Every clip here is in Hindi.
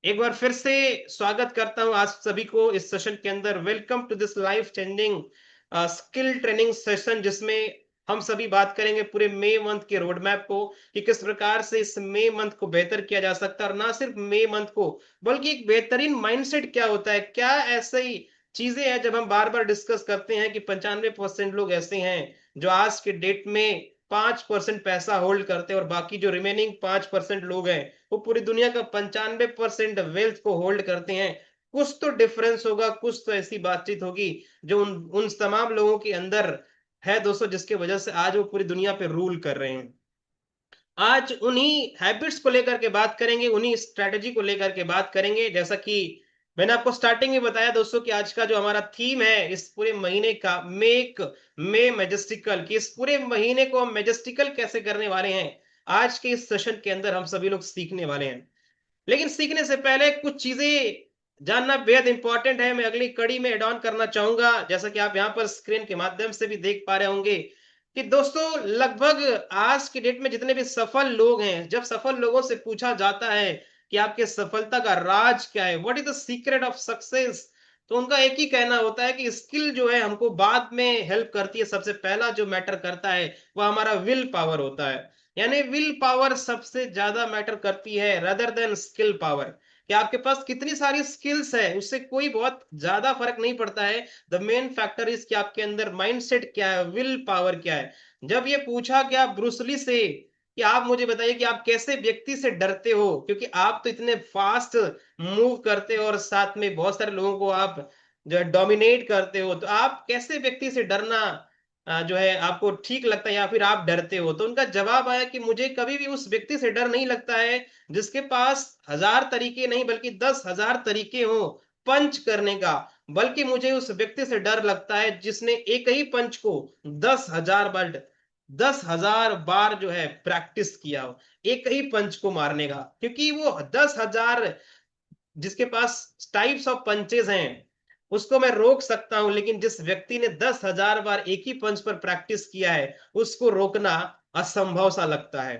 एक बार फिर से स्वागत करता हूं आज सभी को इस सेशन के अंदर। Welcome to this life changing skill training session, जिसमें हम सभी बात करेंगे पूरे मई मंथ के रोड मैप को कि किस प्रकार से इस मई मंथ को बेहतर किया जा सकता है। और ना सिर्फ मई मंथ को, बल्कि एक बेहतरीन माइंडसेट क्या होता है, क्या ऐसे ही चीजें हैं जब हम बार बार डिस्कस करते हैं कि 95% लोग ऐसे हैं जो आज के डेट में 5% पैसा होल्ड करते हैं और बाकी जो रिमेनिंग 5% लोग हैं वो पूरी दुनिया का 95% वेल्थ को होल्ड करते हैं। कुछ तो डिफरेंस होगा, कुछ तो ऐसी बातचीत होगी जो उन उन तमाम लोगों के अंदर है दोस्तों, जिसकी वजह से आज वो पूरी दुनिया पे रूल कर रहे हैं। आज उन्हीं हैबिट्स को लेकर के बात करेंगे, उन्हीं स्ट्रैटेजी को लेकर के बात करेंगे। जैसा कि मैंने आपको स्टार्टिंग में बताया दोस्तों कि आज का जो हमारा थीम है इस पूरे महीने का, मेक मे मैजेस्टिकल, कि इस पूरे महीने को हम मैजेस्टिकल कैसे करने वाले हैं। आज के इस सेशन के अंदर हम सभी लोग सीखने वाले हैं। लेकिन सीखने से पहले कुछ चीजें जानना बेहद इंपॉर्टेंट है। मैं अगली कड़ी में एड ऑन करना चाहूंगा, जैसा कि आप यहाँ पर स्क्रीन के माध्यम से भी देख पा रहे होंगे कि दोस्तों लगभग आज की डेट में जितने भी सफल लोग हैं, जब सफल लोगों से पूछा जाता है कि आपके सफलता का राज क्या है, what is the secret of success, तो उनका एक ही कहना होता है कि स्किल जो है हमको बाद में हेल्प करती है। सबसे पहला जो मैटर करता है वो हमारा विल पावर होता है। यानी विल पावर सबसे ज्यादा मैटर करती है रदर देन स्किल पावर। कि आपके पास कितनी सारी स्किल्स है उससे कोई बहुत ज्यादा फर्क नहीं पड़ता है। द मेन फैक्टर इज कि आपके अंदर माइंडसेट क्या है, विल पावर क्या है। जब ये पूछा गया ब्रूसली से कि आप मुझे बताइए कि आप कैसे व्यक्ति से डरते हो, क्योंकि आप तो इतने फास्ट मूव करते हो और साथ में बहुत सारे लोगों को आप जो है डोमिनेट करते हो, तो आप कैसे व्यक्ति से डरना जो है आपको ठीक लगता है या फिर आप डरते हो। तो उनका जवाब आया कि मुझे कभी भी उस व्यक्ति से डर नहीं लगता है जिसके पास 1000 तरीके नहीं बल्कि 10,000 तरीके हो पंच करने का, बल्कि मुझे उस व्यक्ति से डर लगता है जिसने एक ही पंच को 10,000 बार 10,000 बार जो है प्रैक्टिस किया हो एक ही पंच को मारने का। क्योंकि वो 10,000 जिसके पास टाइप्स ऑफ पंचेस हैं उसको मैं रोक सकता हूं, लेकिन जिस व्यक्ति ने 10,000 बार एक ही पंच पर प्रैक्टिस किया है उसको रोकना असंभव सा लगता है।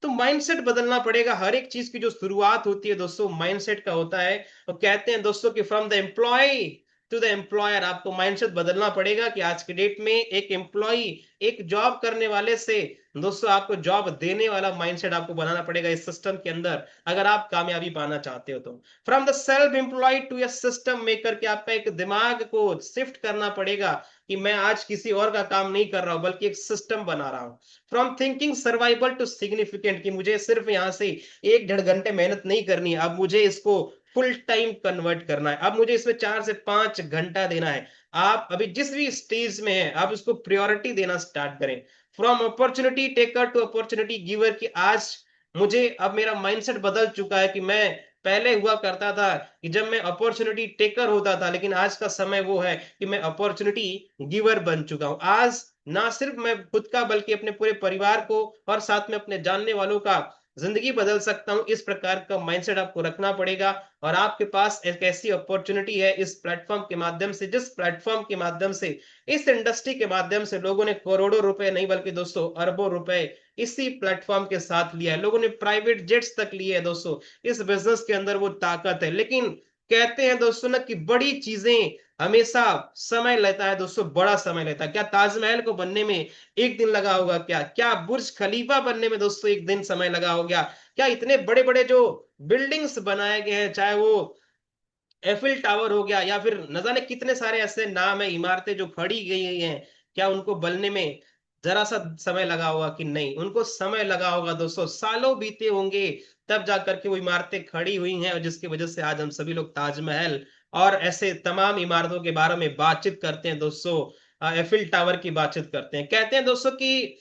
तो माइंडसेट बदलना पड़ेगा। हर एक चीज की जो शुरुआत होती है दोस्तों माइंडसेट का होता है। तो कहते हैं दोस्तों कि from the employ to the employer, आपको माइंडसेट बदलना पड़ेगा कि आज के डेट में एक एम्प्लॉय, एक जॉब करने वाले से दोस्तों आपको जॉब देने वाला माइंडसेट आपको बनाना पड़ेगा इस सिस्टम के अंदर, अगर आप कामयाबी पाना चाहते हो तो। From the self employed to a system maker, के आपका एक दिमाग को शिफ्ट करना पड़ेगा कि मैं आज किसी और का काम नहीं कर रहा हूं बल्कि एक सिस्टम बना रहा हूं। From thinking survival to significant, कि मुझे सिर्फ यहां से 1-1.5 घंटे मेहनत नहीं करनी है, अब मुझे इसको फुल टाइम कन्वर्ट करना है, अब मुझे इसमें 4 से 5 घंटा देना है। आप अभी जिस भी स्टेज में है आप उसको प्रायोरिटी देना स्टार्ट करें। From opportunity taker to opportunity giver, की आज मुझे अब मेरा माइंडसेट बदल चुका है कि मैं पहले हुआ करता था कि जब मैं अपॉर्चुनिटी टेकर होता था, लेकिन आज का समय वो है कि मैं अपॉर्चुनिटी गिवर बन चुका हूं। आज ना सिर्फ मैं खुद का बल्कि अपने पूरे परिवार को और साथ में अपने जानने वालों का जिंदगी बदल सकता हूं। इस प्रकार का माइंडसेट आपको रखना पड़ेगा। और आपके पास एक ऐसी अपॉर्चुनिटी है इस प्लेटफॉर्म के माध्यम से, जिस प्लेटफॉर्म के माध्यम से, इस इंडस्ट्री के माध्यम से लोगों ने करोड़ों रुपए नहीं बल्कि दोस्तों अरबों रुपए इसी प्लेटफॉर्म के साथ लिया है। लोगों ने प्राइवेट जेट्स तक लिए हैं दोस्तों। इस बिजनेस के अंदर वो ताकत है। लेकिन कहते हैं दोस्तों ना कि बड़ी चीजें हमेशा समय लेता है दोस्तों, बड़ा समय लेता है। क्या ताजमहल को बनने में एक दिन लगा होगा? क्या क्या बुर्ज खलीफा बनने में दोस्तों एक दिन समय लगा हो गया? क्या इतने बड़े बड़े जो बिल्डिंग्स बनाए गए हैं, चाहे वो एफिल टावर हो गया या फिर न जाने कितने सारे ऐसे नाम है इमारतें जो खड़ी गई हैं, क्या उनको बनने में जरा सा समय लगा होगा? कि नहीं, उनको समय लगा होगा दोस्तों, सालों बीते होंगे तब जाकर के वो इमारतें खड़ी हुई हैं, और जिसकी वजह से आज हम सभी लोग ताजमहल और ऐसे तमाम इमारतों के बारे में बातचीत करते हैं दोस्तों। एफिल टावर की बातचीत करते हैं। कहते हैं दोस्तों कि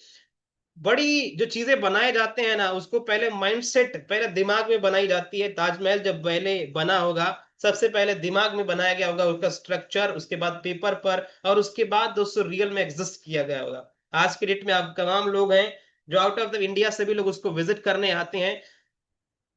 बड़ी जो चीजें बनाए जाते हैं ना उसको पहले माइंडसेट, पहले दिमाग में बनाई जाती है। ताजमहल जब पहले बना होगा सबसे पहले दिमाग में बनाया गया होगा उसका स्ट्रक्चर, उसके बाद पेपर पर, और उसके बाद दोस्तों रियल में एग्जिस्ट किया गया होगा। आज के डेट में आप तमाम लोग हैं जो आउट ऑफ द इंडिया से भी लोग उसको विजिट करने आते हैं।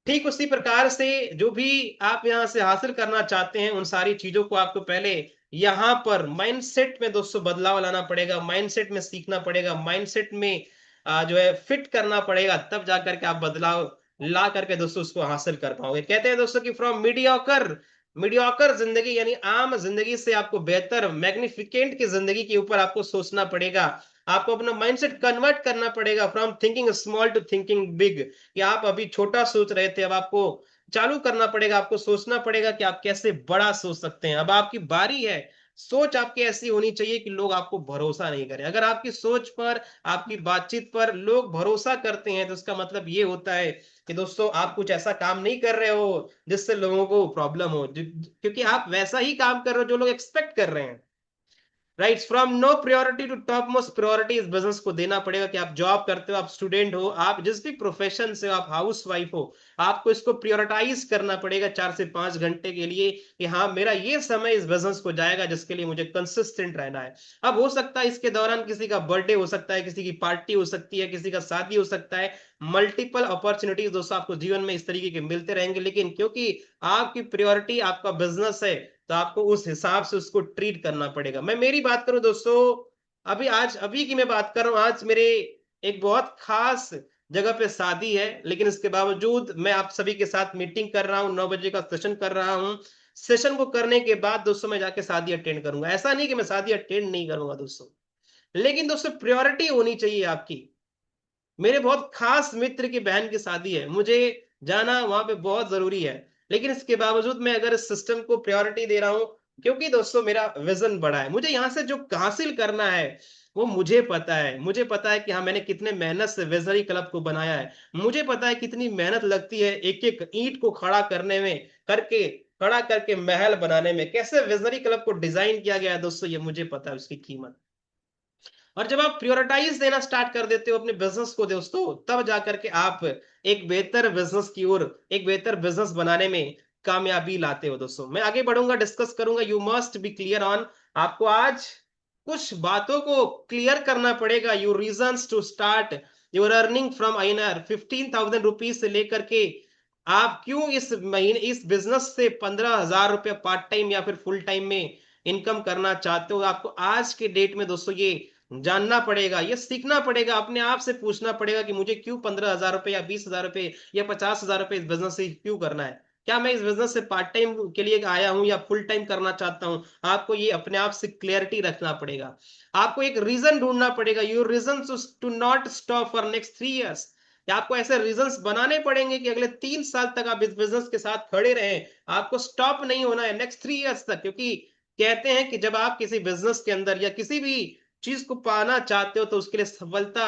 ठीक उसी प्रकार से जो भी आप यहाँ से हासिल करना चाहते हैं उन सारी चीजों को आपको पहले यहाँ पर माइंडसेट में दोस्तों बदलाव लाना पड़ेगा, माइंडसेट में सीखना पड़ेगा, माइंडसेट में जो है फिट करना पड़ेगा, तब जाकर के आप बदलाव ला करके दोस्तों उसको हासिल कर पाओगे। कहते हैं दोस्तों कि फ्रॉम मीडियोकर, मीडियोकर जिंदगी यानी आम जिंदगी से आपको बेहतर मैग्निफिकेंट की जिंदगी के ऊपर आपको सोचना पड़ेगा। आपको अपना माइंडसेट कन्वर्ट करना पड़ेगा from thinking small to thinking big, कि आप अभी छोटा सोच रहे थे, अब आपको चालू करना पड़ेगा, आपको सोचना पड़ेगा कि आप कैसे बड़ा सोच सकते हैं। अब आपकी बारी है। सोच आपकी ऐसी होनी चाहिए कि लोग आपको भरोसा नहीं करें। अगर आपकी सोच पर, आपकी बातचीत पर लोग भरोसा करते हैं, तो इसका मतलब ये होता है कि दोस्तों आप कुछ ऐसा काम नहीं कर रहे हो जिससे लोगों को प्रॉब्लम हो, क्योंकि आप वैसा ही काम कर रहे हो जो लोग एक्सपेक्ट कर रहे हैं। Right, from no priority to top most priority इस बिजनेस को देना पड़ेगा। कि आप जॉब करते हो, आप स्टूडेंट हो, आप जिस भी प्रोफेशन से हो, आप हाउस वाइफ हो, आपको इसको प्रायोरिटाइज करना पड़ेगा 4 से 5 घंटे के लिए, कि हाँ मेरा ये समय इस बिजनेस को जाएगा जिसके लिए मुझे कंसिस्टेंट रहना है। अब हो सकता है इसके दौरान किसी का बर्थडे हो सकता है, किसी की पार्टी हो सकती है, किसी का शादी हो सकता है, मल्टीपल अपॉर्चुनिटीज दोस्तों आपको जीवन में इस तरीके के मिलते रहेंगे, लेकिन क्योंकि आपकी प्रायोरिटी आपका बिजनेस है, तो आपको उस हिसाब से उसको ट्रीट करना पड़ेगा। मैं मेरी बात करूं दोस्तों, अभी की मैं बात कर रहा हूं, आज मेरे एक बहुत खास जगह पे शादी है, लेकिन इसके बावजूद मैं आप सभी के साथ मीटिंग कर रहा हूं, 9 बजे का सेशन कर रहा हूं। सेशन को करने के बाद दोस्तों मैं जाके शादी अटेंड करूंगा। ऐसा नहीं कि मैं शादी अटेंड नहीं करूंगा दोस्तों, लेकिन दोस्तों प्रायोरिटी होनी चाहिए आपकी। मेरे बहुत खास मित्र की बहन की शादी है, मुझे जाना वहां पे बहुत जरूरी है, लेकिन इसके बावजूद मैं अगर इस सिस्टम को प्रायोरिटी दे रहा हूं, क्योंकि दोस्तों मेरा विजन बड़ा है, मुझे यहाँ से जो हासिल करना है वो मुझे पता है। मुझे पता है कि हाँ मैंने कितने मेहनत से विजनरी क्लब को बनाया है, मुझे पता है कितनी मेहनत लगती है एक एक ईंट को खड़ा करने में, करके खड़ा करके महल बनाने में, कैसे विजनरी क्लब को डिजाइन किया गया है दोस्तों, ये मुझे पता है उसकी कीमत। और जब आप प्रायोरिटाइज देना स्टार्ट कर देते हो अपने बिजनेस को दोस्तों, तब जाकर के आप एक बेहतर बिजनेस की ओर, एक बेहतर बिजनेस बनाने में कामयाबी लाते हो दोस्तों। मैं आगे बढ़ूंगा, डिस्कस करूंगा। You must be clear on, आपको आज कुछ बातों को क्लियर करना पड़ेगा। Your reasons to start your earning from INR 15,000 rupees से लेकर के आप क्यों इस महीने इस बिजनेस से 15,000 रुपया पार्ट टाइम या फिर फुल टाइम में इनकम करना चाहते हो। आपको आज के डेट में दोस्तों ये जानना पड़ेगा, ये सीखना पड़ेगा, अपने आप से पूछना पड़ेगा कि मुझे क्यों 15,000 रुपए या 20,000 रुपए या 50,000 रुपए इस बिजनेस से क्यों करना है। क्या मैं इस बिजनेस से पार्ट टाइम के लिए आया हूं या फुल टाइम करना चाहता हूं। आपको ये अपने आप से क्लियरिटी रखना पड़ेगा। आपको एक रीजन ढूंढना पड़ेगा। Your reason to not stop for next 3 years. आपको ऐसे रीजंस बनाने पड़ेंगे कि अगले 3 साल तक आप इस बिजनेस के साथ खड़े रहें। आपको स्टॉप नहीं होना है नेक्स्ट 3 इयर्स तक, क्योंकि कहते हैं कि जब आप किसी बिजनेस के अंदर या किसी भी चीज को पाना चाहते हो, तो उसके लिए सफलता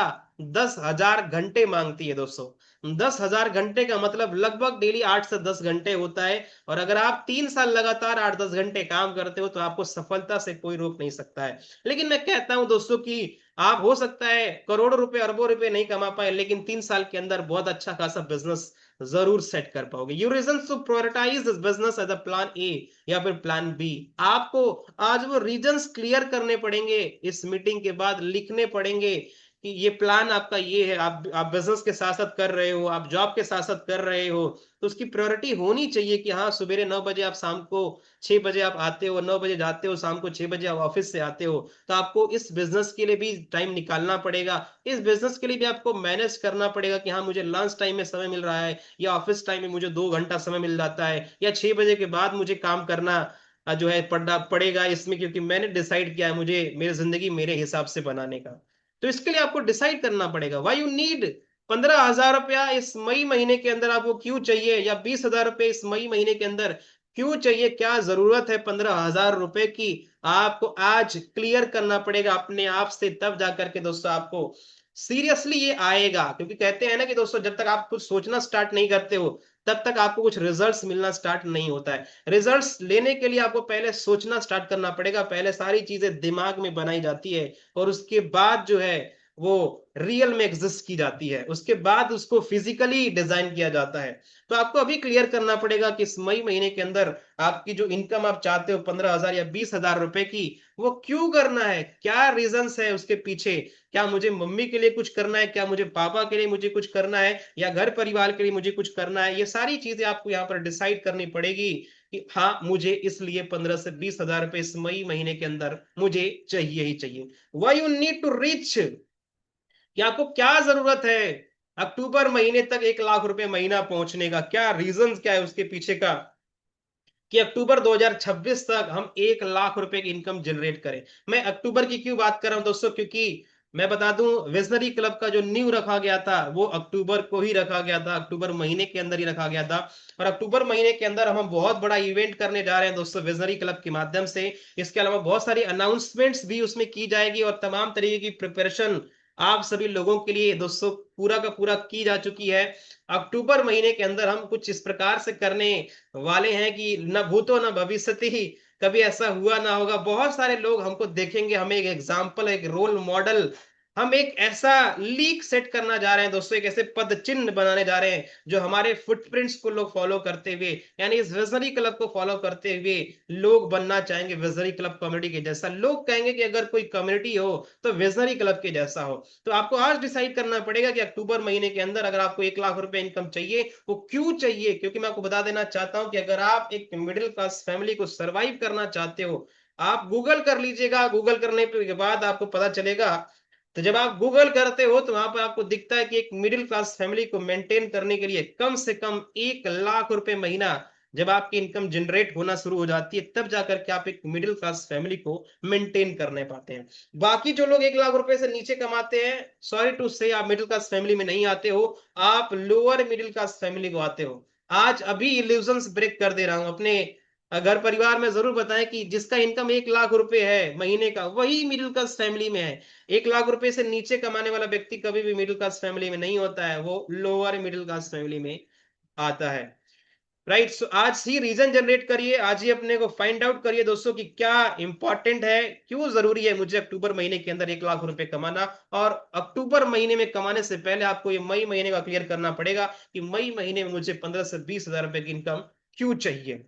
10,000 घंटे मांगती है दोस्तों। 10,000 घंटे का मतलब लगभग डेली 8 से 10 घंटे होता है। और अगर आप 3 साल लगातार 8-10 घंटे काम करते हो, तो आपको सफलता से कोई रोक नहीं सकता है। लेकिन मैं कहता हूं दोस्तों कि आप हो सकता है करोड़ों रुपए अरबों रुपए नहीं कमा पाए, लेकिन 3 साल के अंदर बहुत अच्छा खासा बिजनेस जरूर सेट कर पाओगे। You reason to prioritise this business as a plan A या फिर प्लान बी। आपको आज वो रीजंस क्लियर करने पड़ेंगे, इस मीटिंग के बाद लिखने पड़ेंगे कि ये प्लान आपका ये है। आप बिजनेस के साथ साथ कर रहे हो, आप जॉब के साथ साथ कर रहे हो, तो उसकी प्रायोरिटी होनी चाहिए कि हाँ सुबह 9 बजे आप शाम को 6 बजे आप आते हो, 9 बजे जाते हो, शाम को 6 बजे आप ऑफिस से आते हो। तो आपको इस बिजनेस के लिए भी टाइम निकालना पड़ेगा। इस बिजनेस के लिए भी आपको मैनेज करना पड़ेगा कि हाँ मुझे लंच टाइम में समय मिल रहा है, या ऑफिस टाइम में मुझे 2 घंटा समय मिल जाता है, या 6 बजे के बाद मुझे काम करना जो है पढ़ना पड़ेगा इसमें, क्योंकि मैंने डिसाइड किया है मुझे मेरी जिंदगी मेरे हिसाब से बनाने का। तो इसके लिए आपको डिसाइड करना पड़ेगा व्हाई यू नीड 15,000 रुपया इस मई महीने के अंदर, आपको क्यों चाहिए, या 20,000 रुपए इस मई महीने के अंदर क्यों चाहिए, क्या जरूरत है 15,000 रुपए की। आपको आज क्लियर करना पड़ेगा अपने आप से, तब जाकर के दोस्तों आपको सीरियसली ये आएगा। क्योंकि कहते हैं ना कि दोस्तों जब तक आप कुछ सोचना स्टार्ट नहीं करते हो, तब तक आपको कुछ रिजल्ट्स मिलना स्टार्ट नहीं होता है। रिजल्ट्स लेने के लिए आपको पहले सोचना स्टार्ट करना पड़ेगा, पहले सारी चीजें दिमाग में बनाई जाती है, और उसके बाद जो है वो रियल में एग्जिस्ट की जाती है, उसके बाद उसको फिजिकली डिजाइन किया जाता है। तो आपको अभी क्लियर करना पड़ेगा कि इस मई महीने के अंदर आपकी जो इनकम आप चाहते हो 15,000 या 20,000 रुपए की, वो क्यों करना है, क्या रीजंस है उसके पीछे। क्या मुझे मम्मी के लिए कुछ करना है, क्या मुझे पापा के लिए मुझे कुछ करना है, या घर परिवार के लिए मुझे कुछ करना है। ये सारी चीजें आपको यहाँ पर डिसाइड करनी पड़ेगी कि हाँ मुझे इसलिए 15 से 20,000 रुपए इस मई महीने के अंदर मुझे चाहिए ही चाहिए। Why you need to reach, कि आपको क्या जरूरत है। अक्टूबर महीने तक 1 लाख रुपए महीना पहुंचने का क्या रीजन क्या है उसके पीछे का, कि अक्टूबर 2026 तक हम 1 लाख रुपए की इनकम जनरेट करें। मैं अक्टूबर की क्यों बात कर रहा हूं दोस्तों, क्योंकि मैं बता दूं विजनरी क्लब का जो न्यू रखा गया था वो अक्टूबर को ही रखा गया था, अक्टूबर महीने के अंदर ही रखा गया था। और अक्टूबर महीने के अंदर हम बहुत बड़ा इवेंट करने जा रहे हैं दोस्तों विजनरी क्लब के माध्यम से। इसके अलावा बहुत सारी अनाउंसमेंट्स भी उसमें की जाएगी और तमाम तरीके की प्रिपरेशन आप सभी लोगों के लिए दोस्तों पूरा का पूरा की जा चुकी है। अक्टूबर महीने के अंदर हम कुछ इस प्रकार से करने वाले हैं कि न भूतो न भविष्यति ही, कभी ऐसा हुआ ना होगा। बहुत सारे लोग हमको देखेंगे, हमें एक एग्जाम्पल, एक रोल मॉडल, हम एक ऐसा लीक सेट करना जा रहे हैं दोस्तों, एक ऐसे पद चिन्ह बनाने जा रहे हैं जो हमारे फुटप्रिंट्स को लोग फॉलो करते हुए, यानी इस विजनरी क्लब को फॉलो करते हुए लोग बनना चाहेंगे विजनरी क्लब कम्युनिटी के जैसा। लोग कहेंगे कि अगर कोई कम्युनिटी हो तो विजनरी क्लब के जैसा हो। तो आपको आज डिसाइड करना पड़ेगा कि अक्टूबर महीने के अंदर अगर आपको 1 लाख रुपए इनकम चाहिए, वो क्यों चाहिए। क्योंकि मैं आपको बता देना चाहता हूं कि अगर आप एक मिडिल क्लास फैमिली को सरवाइव करना चाहते हो, आप गूगल कर लीजिएगा, गूगल करने के बाद आपको पता चलेगा। तो जब आप गूगल करते हो तो वहां पर आपको दिखता है कि एक मिडिल क्लास फैमिली को मेंटेन करने के लिए कम से कम 1 लाख रुपए महीना जब आपकी इनकम जनरेट होना शुरू हो जाती है, तब जाकर के आप एक मिडिल क्लास फैमिली को मेंटेन करने पाते हैं। बाकी जो लोग 1 लाख रुपए से नीचे कमाते हैं, सॉरी टू से, आप मिडिल क्लास फैमिली में नहीं आते हो, आप लोअर मिडिल क्लास फैमिली को आते हो। आज अभी इल्यूजन्स ब्रेक कर दे रहा हूं अपने घर परिवार में, जरूर बताएं कि जिसका इनकम 1 लाख रुपए है महीने का वही मिडिल क्लास फैमिली में है। 1 लाख रुपए से नीचे कमाने वाला व्यक्ति कभी भी मिडिल क्लास फैमिली में नहीं होता है, वो लोअर मिडिल क्लास फैमिली में आता है। राइट, सो आज ही रीजन जनरेट करिए, आज ही अपने को फाइंड आउट करिए दोस्तों कि क्या इंपॉर्टेंट है, क्यों जरूरी है मुझे अक्टूबर महीने के अंदर 1 लाख रुपए कमाना। और अक्टूबर महीने में कमाने से पहले आपको ये मई महीने का क्लियर करना पड़ेगा कि मई महीने में मुझे 15 से 20 हजार रुपए की इनकम क्यों चाहिए।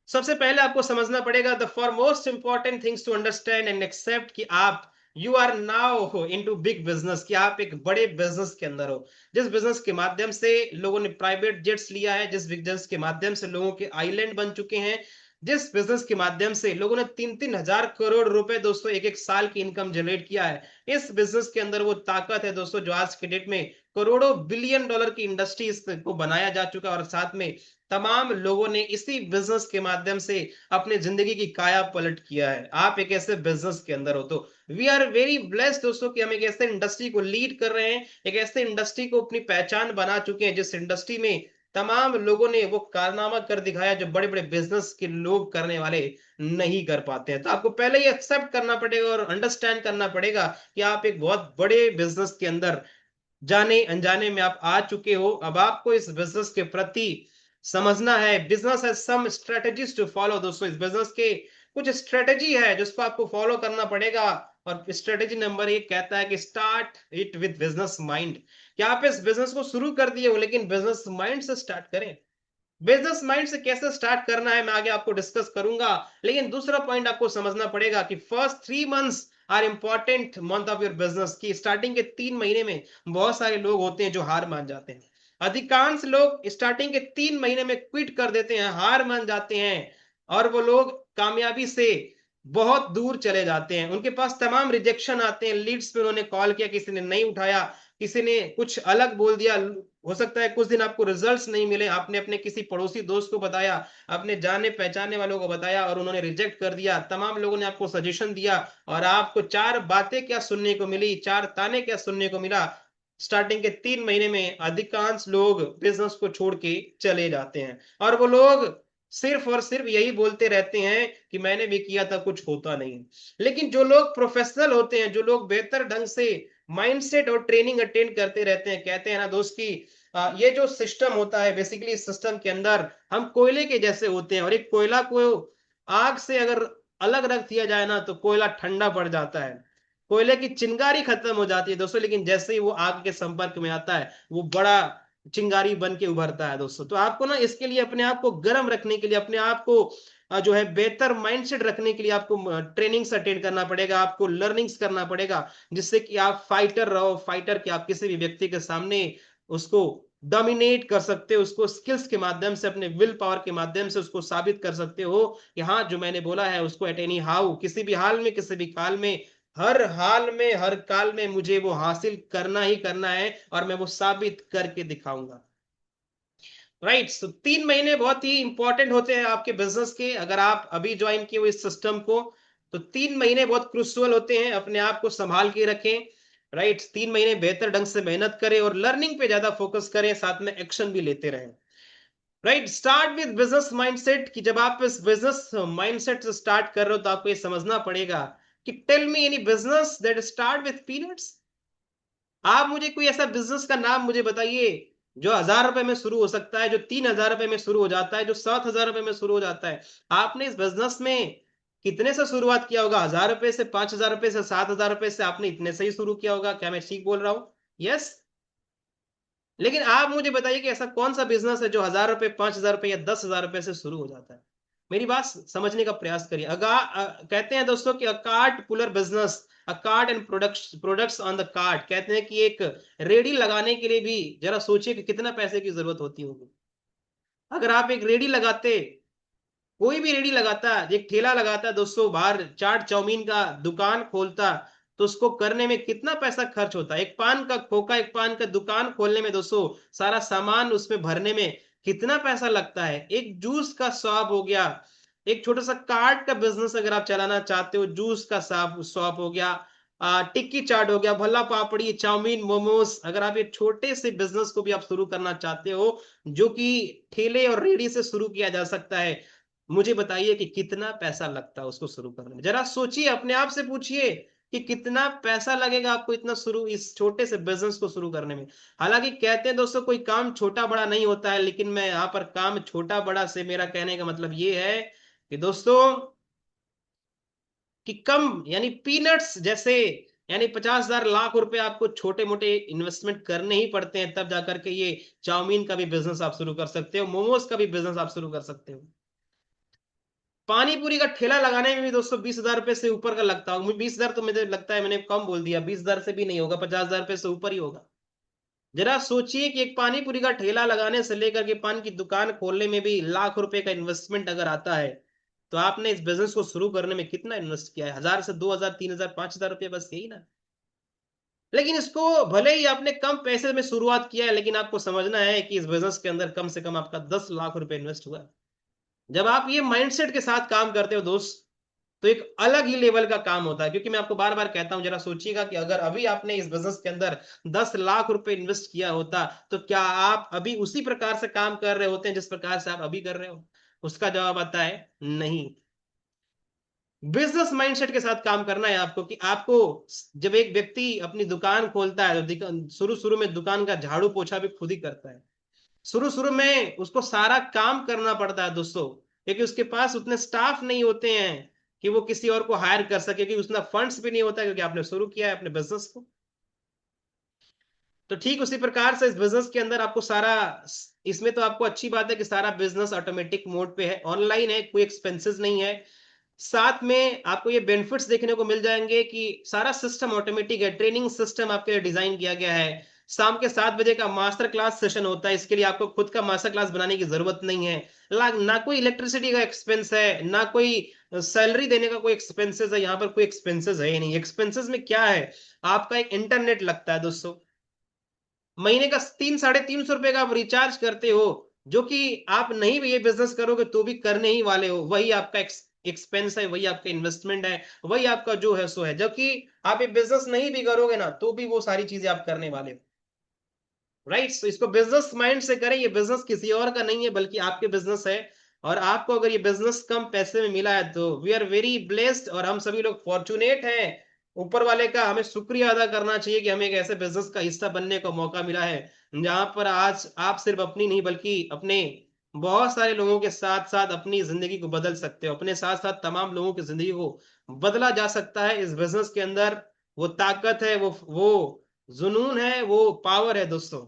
सबसे पहले आपको समझना पड़ेगा the for most important things to understand and accept कि आप you are now into big business, कि आप एक बड़े बिजनेस के अंदर हो। जिस बिजनेस के माध्यम से लोगों ने प्राइवेट जेट्स लिया है, जिस बिजनेस के माध्यम से लोगों के आइलैंड बन चुके हैं, जिस बिजनेस के माध्यम से लोगों ने 3-3 हजार करोड़ रुपए दोस्तों एक एक साल की इनकम जनरेट किया है, इस बिजनेस के अंदर वो ताकत है दोस्तों जो आज के डेट में करोड़ों बिलियन डॉलर की इंडस्ट्री को बनाया जा चुका है। और साथ में तमाम लोगों ने इसी बिजनेस के माध्यम से अपने जिंदगी की काया पलट किया है। आप एक ऐसे बिजनेस के अंदर हो तो वी आर वेरी ब्लेस्ड दोस्तों कि हम एक ऐसे इंडस्ट्री को लीड कर रहे हैं, एक ऐसे इंडस्ट्री को अपनी पहचान बना चुके हैं जिस इंडस्ट्री में तमाम लोगों ने वो कारनामा कर दिखाया जो बड़े बड़े बिजनेस के लोग करने वाले नहीं कर पाते हैं। तो आपको पहले ही एक्सेप्ट करना पड़ेगा और अंडरस्टैंड करना पड़ेगा कि आप एक बहुत बड़े बिजनेस के अंदर जाने अनजाने में आप आ चुके हो। अब आपको इस बिजनेस के प्रति समझना है। बिजनेस है सम स्ट्रेटेजीज टू फॉलो दोस्तों, इस बिजनेस के कुछ स्ट्रेटेजी है जिसको आपको फॉलो करना पड़ेगा। और स्ट्रेटेजी नंबर 1 कहता है कि start it with business mind, कि आप इस बिजनेस को शुरू कर दिए हो लेकिन बिजनेस माइंड से स्टार्ट करें। बिजनेस माइंड से कैसे स्टार्ट करना है मैं आगे आपको डिस्कस करूंगा, लेकिन दूसरा पॉइंट आपको समझना पड़ेगा कि first 3 months are important month of your business, की स्टार्टिंग के 3 महीने में बहुत सारे लोग होते हैं जो हार मान जाते हैं। अधिकांश लोग स्टार्टिंग के 3 महीने में क्विट कर देते हैं, हार मान जाते हैं, और वो लोग कामयाबी से बहुत दूर चले जाते हैं। उनके पास तमाम रिजेक्शन आते हैं, लीड्स पे उन्होंने कॉल किया, किसी ने नहीं उठाया, किसी ने कुछ अलग बोल दिया। हो सकता है कुछ दिन आपको रिजल्ट्स नहीं मिले, आपने अपने किसी पड़ोसी दोस्त को बताया, अपने जाने पहचाने वालों को बताया और उन्होंने रिजेक्ट कर दिया। तमाम लोगों ने आपको सजेशन दिया और आपको 4 बातें क्या सुनने को मिली, 4 ताने क्या सुनने को मिला। स्टार्टिंग के 3 महीने में अधिकांश लोग बिजनेस को छोड़ के चले जाते हैं और वो लोग सिर्फ और सिर्फ यही बोलते रहते हैं कि मैंने भी किया था, कुछ होता नहीं। लेकिन जो लोग प्रोफेशनल होते हैं, जो लोग बेहतर ढंग से माइंडसेट और ट्रेनिंग अटेंड करते रहते हैं, कहते हैं ना दोस्त की ये जो सिस्टम होता है बेसिकली, इस सिस्टम के अंदर हम कोयले के जैसे होते हैं और एक कोयला को आग से अगर अलग रख दिया जाए ना तो कोयला ठंडा पड़ जाता है, कोयले की चिंगारी खत्म हो जाती है दोस्तों। लेकिन जैसे ही वो आग के संपर्क में आता है वो बड़ा चिंगारी बन के उभरता है दोस्तों। तो आपको ना इसके लिए अपने आप को गर्म रखने के लिए, अपने आप को जो है बेहतर माइंडसेट रखने के लिए आपको ट्रेनिंग्स अटेंड करना पड़ेगा, आपको लर्निंग्स करना पड़ेगा, जिससे कि आप फाइटर रहो, फाइटर के आप किसी भी व्यक्ति के सामने उसको डोमिनेट कर सकते हो, उसको स्किल्स के माध्यम से, अपने विल पावर के माध्यम से उसको साबित कर सकते हो कि हाँ जो मैंने बोला है उसको एट एनी हाउ, किसी भी हाल में, किसी भी काल में हर हाल में, हर काल में मुझे वो हासिल करना ही करना है और मैं वो साबित करके दिखाऊंगा। राइट, सो 3 महीने बहुत ही इंपॉर्टेंट होते हैं आपके बिजनेस के। अगर आप अभी ज्वाइन किए हो इस सिस्टम को, तो 3 महीने बहुत क्रूशियल होते हैं। अपने आप को संभाल के रखें। राइट, 3 महीने बेहतर ढंग से मेहनत करें और लर्निंग पे ज्यादा फोकस करें, साथ में एक्शन भी लेते रहें। Right, start with business mindset, कि जब आप इस बिजनेस माइंडसेट से स्टार्ट कर रहे हो तो आपको ये समझना पड़ेगा कि tell me any business that start with peanuts. आप मुझे कोई ऐसा बिजनेस का नाम मुझे बताइए जो 1000 रुपए में शुरू हो सकता है, जो 3000 रुपए में शुरू हो जाता है, जो 7000 रुपए में शुरू हो जाता है। आपने इस बिजनेस में कितने से शुरुआत किया होगा? 1000 रुपए से, 5000 रुपए से, 7000 रुपए से? आपने इतने से ही शुरू किया होगा। क्या मैं ठीक बोल रहा हूं? यस। लेकिन आप मुझे बताइए कि ऐसा कौन सा बिजनेस है जो 1000 रुपए, 5000 रुपए या 10,000 रुपए से शुरू हो जाता है? मेरी बात समझने का प्रयास करिए। कहते हैं दोस्तों कि a cart puller business, a cart and products products on the cart. कहते हैं कि एक रेडी लगाने के लिए भी जरा सोचिए कि कितना पैसे की जरूरत होती होगी। अगर आप एक रेडी लगाते, कोई भी रेडी लगाता, एक ठेला लगाता दोस्तों, बाहर चाट चाउमीन का दुकान खोलता, तो उसको करने में कितना पैसा खर्च होता है? एक पान का खोखा, एक पान का दुकान खोलने में दोस्तों, सारा सामान उसमें भरने में कितना पैसा लगता है? एक जूस का शॉप हो गया, एक छोटा सा कार्ट का बिजनेस अगर आप चलाना चाहते हो, जूस का शॉप शॉप हो गया, टिक्की चाट हो गया, भल्ला पापड़ी, चाउमीन, मोमोज, अगर आप ये छोटे से बिजनेस को भी आप शुरू करना चाहते हो, जो कि ठेले और रेडी से शुरू किया जा सकता है, मुझे बताइए कि कितना पैसा लगता है उसको शुरू करने में? जरा सोचिए, अपने आप से पूछिए कि कितना पैसा लगेगा आपको इतना शुरू, इस छोटे से बिजनेस को शुरू करने में। हालांकि कहते हैं दोस्तों कोई काम छोटा बड़ा नहीं होता है, लेकिन मैं यहाँ पर काम छोटा बड़ा से मेरा कहने का मतलब ये है कि दोस्तों, कि कम यानी पीनट्स जैसे, यानी 50,000 लाख रुपए आपको छोटे मोटे इन्वेस्टमेंट करने ही पड़ते हैं, तब जाकर के ये चाउमीन का भी बिजनेस आप शुरू कर सकते हो, मोमोज का भी बिजनेस आप शुरू कर सकते हो। पानी पूरी का ठेला लगाने में भी दोस्तों 20,000 रुपए से ऊपर का लगता होगा। 20,000 तो मुझे लगता है मैंने कम बोल दिया, 20,000 से भी नहीं होगा, 50,000 रुपए से ऊपर ही होगा। जरा सोचिए कि एक पानी पूरी का ठेला लगाने से लेकर के पान की दुकान खोलने में भी लाख रुपए का इन्वेस्टमेंट अगर आता है, तो आपने इस बिजनेस को शुरू करने में कितना इन्वेस्ट किया है? 1000 से 2,000, 3,000, 5,000 रुपए, बस यही ना। लेकिन इसको भले ही आपने कम पैसे में शुरुआत किया है, लेकिन आपको समझना है कि इस बिजनेस के अंदर कम से कम आपका 10 लाख रुपए इन्वेस्ट हुआ है। जब आप ये माइंडसेट के साथ काम करते हो दोस्त, तो एक अलग ही लेवल का काम होता है। क्योंकि मैं आपको बार बार कहता हूं, जरा सोचिएगा कि अगर अभी आपने इस बिजनेस के अंदर 10 लाख रुपए इन्वेस्ट किया होता, तो क्या आप अभी उसी प्रकार से काम कर रहे होते हैं जिस प्रकार से आप अभी कर रहे हो? उसका जवाब आता है नहीं। बिजनेस माइंडसेट के साथ काम करना है आपको, कि आपको, जब एक व्यक्ति अपनी दुकान खोलता है तो शुरू शुरू में दुकान का झाड़ू पोछा भी खुद ही करता है। शुरू शुरू में उसको सारा काम करना पड़ता है दोस्तों, क्योंकि उसके पास उतने स्टाफ नहीं होते हैं कि वो किसी और को हायर कर सके, क्योंकि उतना फंड्स भी नहीं होता, क्योंकि आपने शुरू किया है अपने बिजनेस को। तो ठीक उसी प्रकार से इस बिजनेस के अंदर आपको सारा, इसमें तो आपको अच्छी बात है कि सारा बिजनेस ऑटोमेटिक मोड पे है, ऑनलाइन है, कोई एक्सपेंसेस नहीं है। साथ में आपको ये बेनिफिट्स देखने को मिल जाएंगे कि सारा सिस्टम ऑटोमेटिक है, ट्रेनिंग सिस्टम आपके लिए डिजाइन किया गया है। शाम के 7 बजे का मास्टर क्लास सेशन होता है, इसके लिए आपको खुद का मास्टर क्लास बनाने की जरूरत नहीं है। ना कोई इलेक्ट्रिसिटी का एक्सपेंस है, ना कोई सैलरी देने का कोई एक्सपेंसेस है। यहाँ पर कोई एक्सपेंसेस है ही नहीं। एक्सपेंसेस में क्या है? आपका एक इंटरनेट लगता है दोस्तों, महीने का 300-350 रुपए का आप रिचार्ज करते हो, जो कि आप नहीं भी ये बिजनेस करोगे तो भी करने ही वाले हो। वही आपका एक्सपेंस है, वही आपका इन्वेस्टमेंट है, वही आपका जो है सो है। जबकि आप ये बिजनेस नहीं भी करोगे ना, तो भी वो सारी चीजें आप करने वाले हो। राइट, तो इसको बिजनेस माइंड से करें। ये बिजनेस किसी और का नहीं है, बल्कि आपके बिजनेस है। और आपको अगर ये बिजनेस कम पैसे में मिला है, तो वी आर वेरी ब्लेस्ड, और हम सभी लोग फॉर्चुनेट हैं। ऊपर वाले का हमें शुक्रिया अदा करना चाहिए कि हमें एक ऐसे बिजनेस का हिस्सा बनने का मौका मिला है, जहां पर आज आप सिर्फ अपनी नहीं, बल्कि अपने बहुत सारे लोगों के साथ साथ अपनी जिंदगी को बदल सकते हो। अपने साथ साथ तमाम लोगों की जिंदगी को बदला जा सकता है इस बिजनेस के अंदर। वो ताकत है, वो जुनून है, वो पावर है दोस्तों।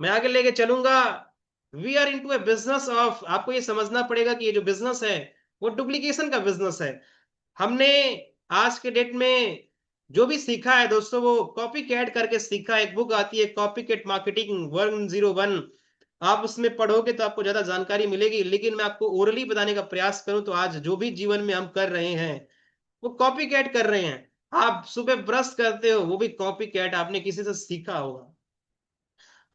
मैं आगे लेके चलूंगा। We are into a business of, आपको ये समझना पड़ेगा कि ये जो बिजनेस है, वो डुप्लीकेशन का बिजनेस है। हमने आज के डेट में जो भी सीखा है दोस्तों, वो कॉपी कैट करके सीखा है। एक बुक आती है, कॉपी कैट मार्केटिंग 101। आप उसमें पढ़ोगे तो आपको ज्यादा जानकारी मिलेगी, लेकिन मैं आपको ओरली बताने का प्रयास करूं तो आज जो भी जीवन में हम कर रहे हैं, वो कॉपी कैट कर रहे हैं। आप सुबह ब्रश करते हो, वो भी कॉपी कैट, आपने किसी से सीखा होगा।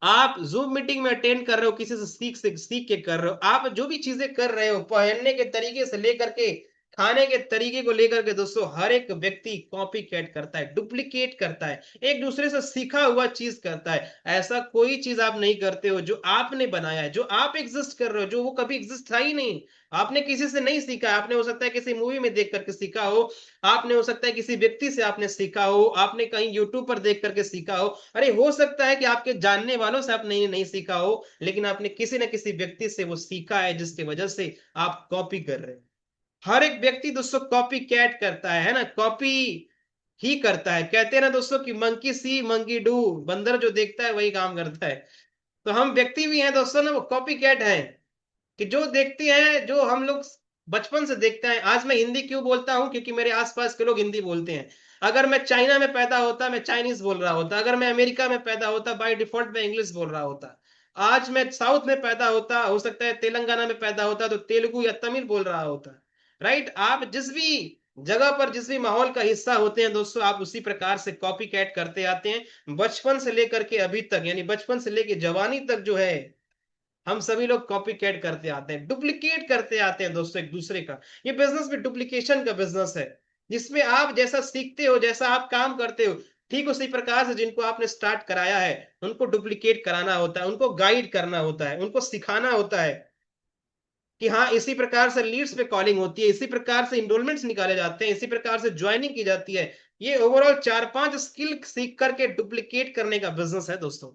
आप जूम मीटिंग में अटेंड कर रहे हो, किसी से सीख के कर रहे हो। आप जो भी चीजें कर रहे हो, पहनने के तरीके से लेकर के खाने के तरीके को लेकर के, दोस्तों हर एक व्यक्ति कॉपी कैट करता है, डुप्लीकेट करता है, एक दूसरे से सीखा हुआ चीज करता है। ऐसा कोई चीज आप नहीं करते हो जो आपने बनाया है, जो आप एग्जिस्ट कर रहे हो, जो वो कभी एग्जिस्ट था ही नहीं। आपने किसी से नहीं सीखा। आपने हो सकता है किसी मूवी में देख करके सीखा हो, आपने हो सकता है किसी व्यक्ति से आपने सीखा हो, आपने कहीं यूट्यूब पर देख करके सीखा हो। अरे हो सकता है कि आपके जानने वालों से आपने नहीं सीखा हो, लेकिन आपने किसी न किसी व्यक्ति से वो सीखा है, जिसकी वजह से आप कॉपी कर रहे हैं। हर एक व्यक्ति दोस्तों कॉपी कैट करता है ना, कॉपी ही करता है। कहते हैं ना दोस्तों कि मंकी सी मंकी डू, बंदर जो देखता है वही काम करता है। तो हम व्यक्ति भी हैं दोस्तों ना, वो कॉपी कैट हैं, कि जो देखते हैं, जो हम लोग बचपन से देखते हैं। आज मैं हिंदी क्यों बोलता हूं, क्योंकि मेरे आसपास के लोग हिंदी बोलते हैं। अगर मैं चाइना में पैदा होता, मैं चाइनीज बोल रहा होता। अगर मैं अमेरिका में पैदा होता, बाय डिफॉल्ट मैं इंग्लिश बोल रहा होता। आज मैं साउथ में पैदा होता, हो सकता है तेलंगाना में पैदा होता, तो तेलुगु या तमिल बोल रहा होता। राइट। आप जिस भी जगह पर, जिस भी माहौल का हिस्सा होते हैं दोस्तों, आप उसी प्रकार से कॉपी कैट करते आते हैं, बचपन से लेकर के अभी तक, यानी बचपन से लेकर जवानी तक जो है, हम सभी लोग कॉपी कैट करते आते हैं, डुप्लीकेट करते आते हैं दोस्तों एक दूसरे का। ये बिजनेस भी डुप्लीकेशन का बिजनेस है, जिसमें आप जैसा सीखते हो, जैसा आप काम करते हो, ठीक उसी प्रकार से जिनको आपने स्टार्ट कराया है, उनको डुप्लीकेट कराना होता है, उनको गाइड करना होता है, उनको सिखाना होता है कि हाँ इसी प्रकार से लीड्स पे कॉलिंग होती है, इसी प्रकार से इनरोलमेंट्स निकाले जाते हैं, इसी प्रकार से ज्वाइनिंग की जाती है। ये ओवरऑल 4-5 स्किल सीख करके डुप्लीकेट करने का बिजनेस है दोस्तों।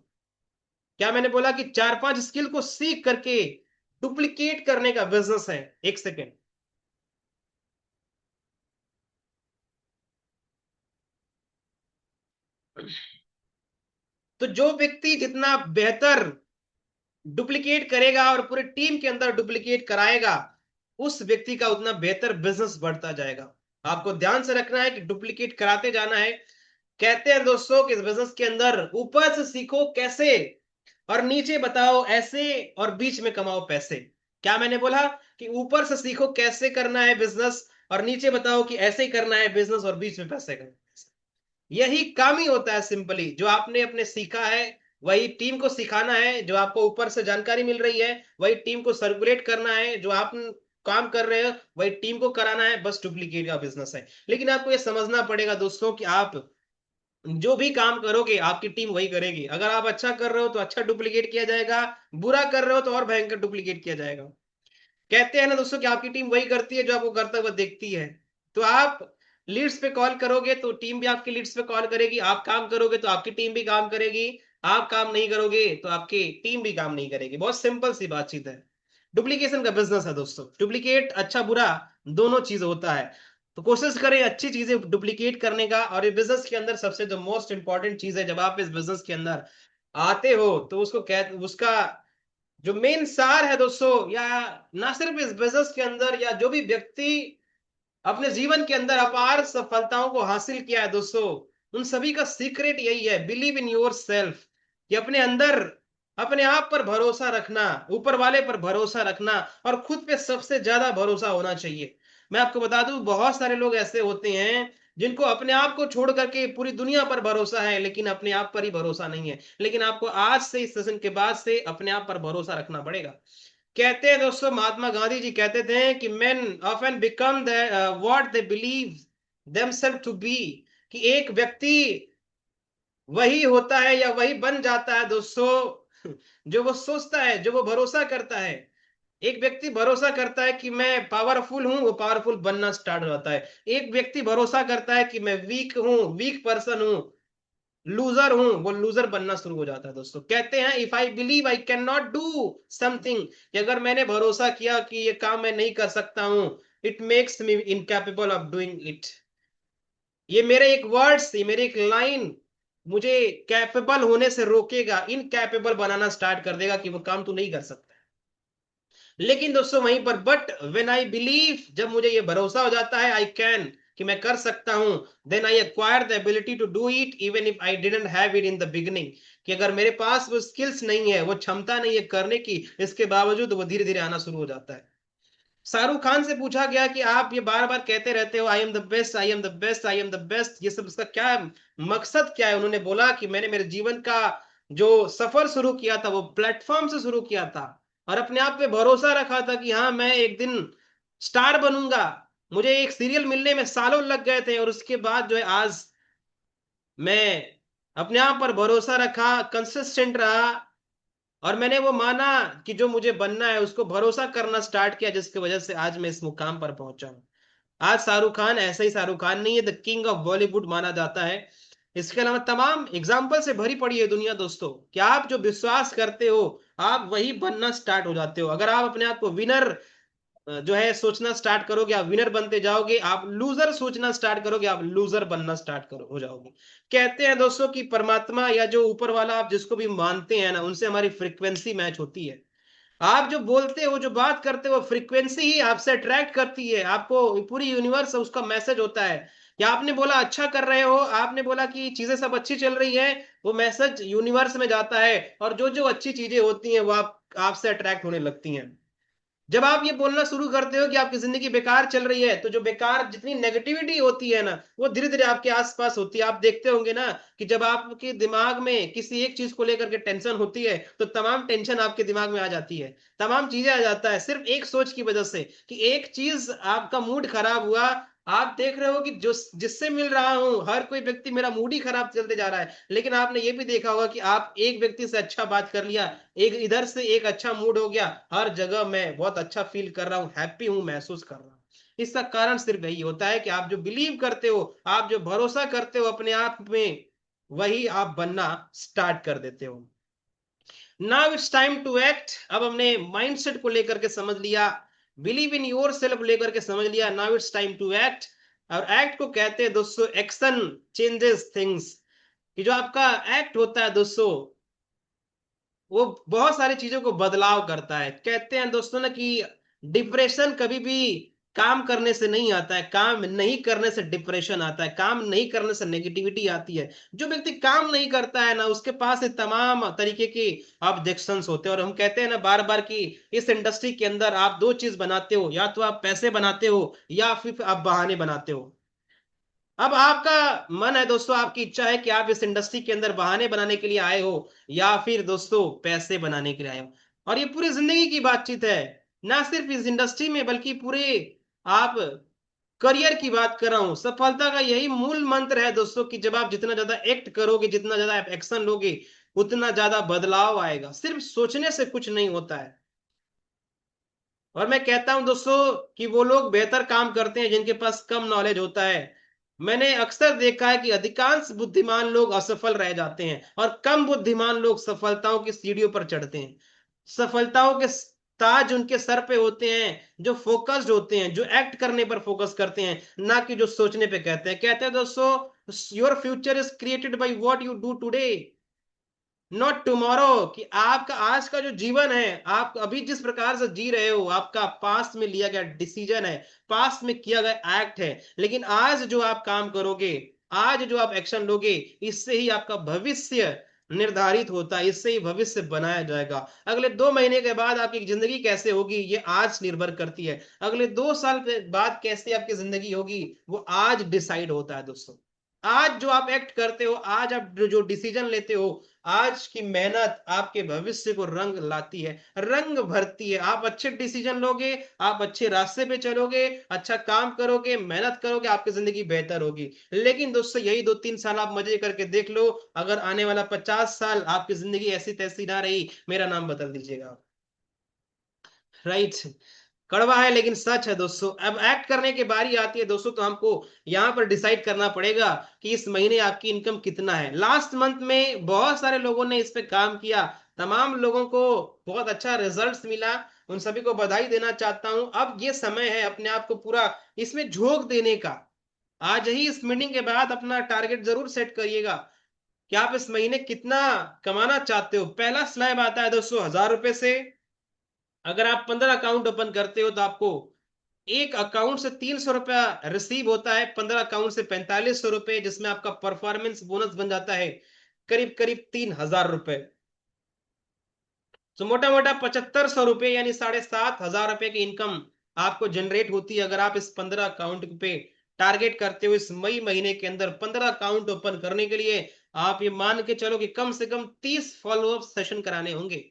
क्या मैंने बोला कि 4-5 स्किल को सीख करके डुप्लीकेट करने का बिजनेस है। एक सेकेंड। तो जो व्यक्ति जितना बेहतर डुप्लीकेट करेगा और पूरे टीम के अंदर डुप्लीकेट कराएगा, उस व्यक्ति का उतना बेहतर बिजनेस बढ़ता जाएगा। आपको ध्यान से रखना है कि डुप्लीकेट कराते जाना है। कहते हैं दोस्तों कि इस बिजनेस के अंदर ऊपर से सीखो कैसे, और नीचे बताओ ऐसे, और बीच में कमाओ पैसे। क्या मैंने बोला कि ऊपर से सीखो कैसे करना है बिजनेस, और नीचे बताओ कि ऐसे ही करना है बिजनेस, और बीच में पैसे करना है। यही काम ही होता है सिंपली। जो आपने अपने सीखा है वही टीम को सिखाना है, जो आपको ऊपर से जानकारी मिल रही है वही टीम को सर्कुलेट करना है, जो आप काम कर रहे हो वही टीम को कराना है। बस डुप्लीकेट का बिजनेस है। लेकिन आपको ये समझना पड़ेगा दोस्तों कि आप जो भी काम करोगे आपकी टीम वही करेगी। अगर आप अच्छा कर रहे हो तो अच्छा डुप्लीकेट किया जाएगा, बुरा कर रहे हो तो और भयंकर डुप्लीकेट किया जाएगा। कहते हैं ना दोस्तों कि आपकी टीम वही करती है जो आपको करता हुआ देखती है। तो आप लीड्स पे कॉल करोगे तो टीम भी आपकी लीड्स पे कॉल करेगी, आप काम करोगे तो आपकी टीम भी काम करेगी, आप काम नहीं करोगे तो आपकी टीम भी काम नहीं करेगी। बहुत सिंपल सी बातचीत है। डुप्लीकेशन का बिजनेस है दोस्तों। डुप्लीकेट अच्छा बुरा दोनों चीज होता है। तो कोशिश करें अच्छी चीजें डुप्लीकेट करने का। और ये बिजनेस के अंदर सबसे जो मोस्ट इंपॉर्टेंट चीज है, जब आप इस बिजनेस के अंदर आते हो तो उसको कह उसका जो मेन सार है दोस्तों, या ना सिर्फ इस बिजनेस के अंदर, या जो भी व्यक्ति अपने जीवन के अंदर अपार सफलताओं को हासिल किया है दोस्तों, उन सभी का सीक्रेट यही है, बिलीव इन योर सेल्फ। कि अपने अंदर अपने आप पर भरोसा रखना, ऊपर वाले पर भरोसा रखना, और खुद पे सबसे ज्यादा भरोसा होना चाहिए। मैं आपको बता दूं, बहुत सारे लोग ऐसे होते हैं जिनको अपने आप को छोड़ करके पूरी दुनिया पर भरोसा है, लेकिन अपने आप पर ही भरोसा नहीं है। लेकिन आपको आज से, इस सेशन के बाद से अपने आप पर भरोसा रखना पड़ेगा। कहते हैं दोस्तों, महात्मा गांधी जी कहते थे कि men often become what they believe themselves to be. कि एक व्यक्ति वही होता है या वही बन जाता है दोस्तों जो वो सोचता है, जो वो भरोसा करता है। एक व्यक्ति भरोसा करता है कि मैं पावरफुल हूं, वो पावरफुल बनना स्टार्ट हो जाता है। एक व्यक्ति भरोसा करता है कि मैं वीक हूं, वीक पर्सन हूं, लूजर हूं, वो लूजर बनना शुरू हो जाता है दोस्तों। कहते हैं if I believe I can not do something, कि अगर मैंने भरोसा किया कि ये काम मैं नहीं कर सकता हूं, it makes me incapable of doing it. ये मेरे एक वर्ड्स, ये मेरी एक लाइन मुझे कैपेबल होने से रोकेगा, इनकैपेबल बनाना स्टार्ट कर देगा कि वो काम तू नहीं कर सकता। लेकिन दोस्तों वहीं पर बट व्हेन आई बिलीव, जब मुझे ये भरोसा हो जाता है आई कैन, कि मैं कर सकता हूं, then I acquire the ability to do it even if I didn't have it in the beginning. कि अगर मेरे पास वो स्किल्स नहीं है, वो क्षमता नहीं है करने की, इसके बावजूद वो धीरे धीरे आना शुरू हो जाता है। शाहरुख खान से पूछा गया कि आप ये बार बार कहते रहते हो I am the best, I am the best, I am the best, ये सब इसका क्या मकसद क्या है? उन्होंने बोला कि मैंने मेरे जीवन का जो सफर शुरू किया था वो प्लेटफॉर्म से शुरू किया था, और अपने आप पे भरोसा रखा था कि हाँ मैं एक दिन स्टार बनूंगा। मुझे एक सीरियल मिलने में सालों लग गए थे, और उसके बाद जो है आज मैं अपने आप पर भरोसा रखा, कंसिस्टेंट रहा, और मैंने वो माना कि जो मुझे बनना है उसको भरोसा करना स्टार्ट किया, जिसकी वजह से आज मैं इस मुकाम पर पहुंचा हूं। आज शाहरुख खान ऐसा ही शाहरुख खान नहीं है, द किंग ऑफ बॉलीवुड माना जाता है। इसके अलावा तमाम एग्जाम्पल से भरी पड़ी है दुनिया दोस्तों, कि आप जो विश्वास करते हो आप वही बनना स्टार्ट हो जाते हो। अगर आप अपने आप को विनर जो है सोचना स्टार्ट करोगे, आप विनर बनते जाओगे। आप लूजर सोचना स्टार्ट करोगे, आप लूजर बनना स्टार्ट करो हो जाओगे। कहते हैं दोस्तों कि परमात्मा या जो ऊपर वाला आप जिसको भी मानते हैं ना, उनसे हमारी फ्रीक्वेंसी मैच होती है। आप जो बोलते हो, जो बात करते हो, फ्रीक्वेंसी ही आपसे अट्रैक्ट करती है आपको। पूरी यूनिवर्स उसका मैसेज होता है। या आपने बोला अच्छा कर रहे हो, आपने बोला कि चीजें सब अच्छी चल रही है, वो मैसेज यूनिवर्स में जाता है, और जो जो अच्छी चीजें होती हैं वो आप आपसे अट्रैक्ट होने लगती हैं। जब आप ये बोलना शुरू करते हो कि आपकी जिंदगी बेकार चल रही है, तो जो बेकार जितनी नेगेटिविटी होती है ना, वो धीरे धीरे आपके आसपास होती है। आप देखते होंगे ना कि जब आपके दिमाग में किसी एक चीज को लेकर के टेंशन होती है, तो तमाम टेंशन आपके दिमाग में आ जाती है, तमाम चीजें आ जाता है, सिर्फ एक सोच की वजह से कि एक चीज आपका मूड खराब हुआ। आप देख रहे हो कि जो जिससे मिल रहा हूं हर कोई व्यक्ति मेरा मूड ही खराब चलते जा रहा है, लेकिन आपने ये भी देखा होगा कि आप एक व्यक्ति से अच्छा बात कर लिया, एक इधर से एक अच्छा मूड हो गया, हर जगह मैं बहुत अच्छा फील कर रहा हूँ, हैप्पी हूँ, महसूस कर रहा हूँ। इसका कारण सिर्फ यही होता है कि आप जो बिलीव करते हो, आप जो भरोसा करते हो अपने आप में, वही आप बनना स्टार्ट कर देते हो। Now it's time to act. अब हमने माइंडसेट को लेकर के समझ लिया, बिलीव इन योर सेल्फ लेकर के समझ लिया। Now it's time to act. और एक्ट को कहते हैं दोस्तों एक्शन चेंजेस थिंग्स। कि जो आपका एक्ट होता है दोस्तों, वो बहुत सारी चीजों को बदलाव करता है। कहते हैं दोस्तों ना कि डिप्रेशन कभी भी काम करने से नहीं आता है, काम नहीं करने से डिप्रेशन आता है, काम नहीं करने से नेगेटिविटी आती है। जो व्यक्ति काम नहीं करता है ना, उसके पास ये तमाम तरीके के ऑब्जेक्शंस होते हैं। और हम कहते हैं ना बार बार कि इस इंडस्ट्री के अंदर आप दो चीज बनाते हो, या तो आप पैसे बनाते हो या फिर आप बहाने बनाते हो। अब आपका मन है दोस्तों, आपकी इच्छा है कि आप इस इंडस्ट्री के अंदर बहाने बनाने के लिए आए हो, या फिर दोस्तों पैसे बनाने के लिए आए हो। और ये पूरी जिंदगी की बातचीत है, ना सिर्फ इस इंडस्ट्री में बल्कि पूरे आप करियर की बात कर रहा हूं। सफलता का यही मूल मंत्र है दोस्तों, कि जब आप जितना ज्यादा एक्ट करोगे, जितना ज्यादा आप एक्शन लोगे, उतना ज्यादा बदलाव आएगा। सिर्फ सोचने से कुछ नहीं होता है। और मैं कहता हूं दोस्तों कि वो लोग बेहतर काम करते हैं जिनके पास कम नॉलेज होता है। मैंने अक्सर देखा है कि अधिकांश बुद्धिमान लोग असफल रह जाते हैं, और कम बुद्धिमान लोग सफलताओं की सीढ़ियों पर चढ़ते हैं। सफलताओं के ताज उनके सर पे होते हैं जो फोकस्ड होते हैं, जो एक्ट करने पर फोकस करते हैं, ना कि जो सोचने पे। कहते हैं दोस्तों your future is created by what you do today, not tomorrow. कि आपका आज का जो जीवन है, आप अभी जिस प्रकार से जी रहे हो, आपका पास्ट में लिया गया डिसीजन है, पास्ट में किया गया एक्ट है। लेकिन आज जो आप काम करोगे, आज जो आप एक्शन लोगे, इससे ही आपका भविष्य निर्धारित होता है, इससे ही भविष्य बनाया जाएगा। अगले 2 महीने के बाद आपकी जिंदगी कैसे होगी ये आज निर्भर करती है। अगले 2 साल के बाद कैसे आपकी जिंदगी होगी वो आज डिसाइड होता है दोस्तों। आज जो आप एक्ट करते हो, आज आप जो डिसीजन लेते हो, आज की मेहनत आपके भविष्य को रंग लाती है, रंग भरती है। आप अच्छे डिसीजन लोगे, आप अच्छे रास्ते पे चलोगे, अच्छा काम करोगे, मेहनत करोगे, आपकी जिंदगी बेहतर होगी। लेकिन दोस्तों यही 2-3 साल आप मजे करके देख लो, अगर आने वाला 50 साल आपकी जिंदगी ऐसी तैसी ना रही, मेरा नाम बदल दीजिएगा। राइट। कड़वा है लेकिन सच है दोस्तों। अब एक्ट करने की बारी आती है दोस्तों, तो हमको यहाँ पर डिसाइड करना पड़ेगा कि इस महीने आपकी इनकम कितना है। लास्ट मंथ में बहुत सारे लोगों ने इस पे काम किया, तमाम लोगों को बहुत अच्छा रिजल्ट्स मिला, उन सभी को बधाई देना चाहता हूं। अब ये समय है अपने आप को पूरा इसमें झोंक देने का। आज ही इस मीटिंग के बाद अपना टारगेट जरूर सेट करिएगा कि आप इस महीने कितना कमाना चाहते हो। पहला स्लैब आता है दोस्तों 1000 रुपए से। अगर आप 15 अकाउंट ओपन करते हो तो आपको एक अकाउंट से 300 रुपया रिसीव होता है, 15 अकाउंट से 4500 रुपए, जिसमें आपका परफॉर्मेंस बोनस बन जाता है करीब करीब 3000 रुपए। तो मोटा मोटा 7500 रुपए यानी 7500 रुपए की इनकम आपको जनरेट होती है अगर आप इस 15 अकाउंट पे टारगेट करते हो। इस मई महीने के अंदर 15 अकाउंट ओपन करने के लिए आप ये मान के चलो कि कम से कम 30 फॉलोअप सेशन कराने होंगे।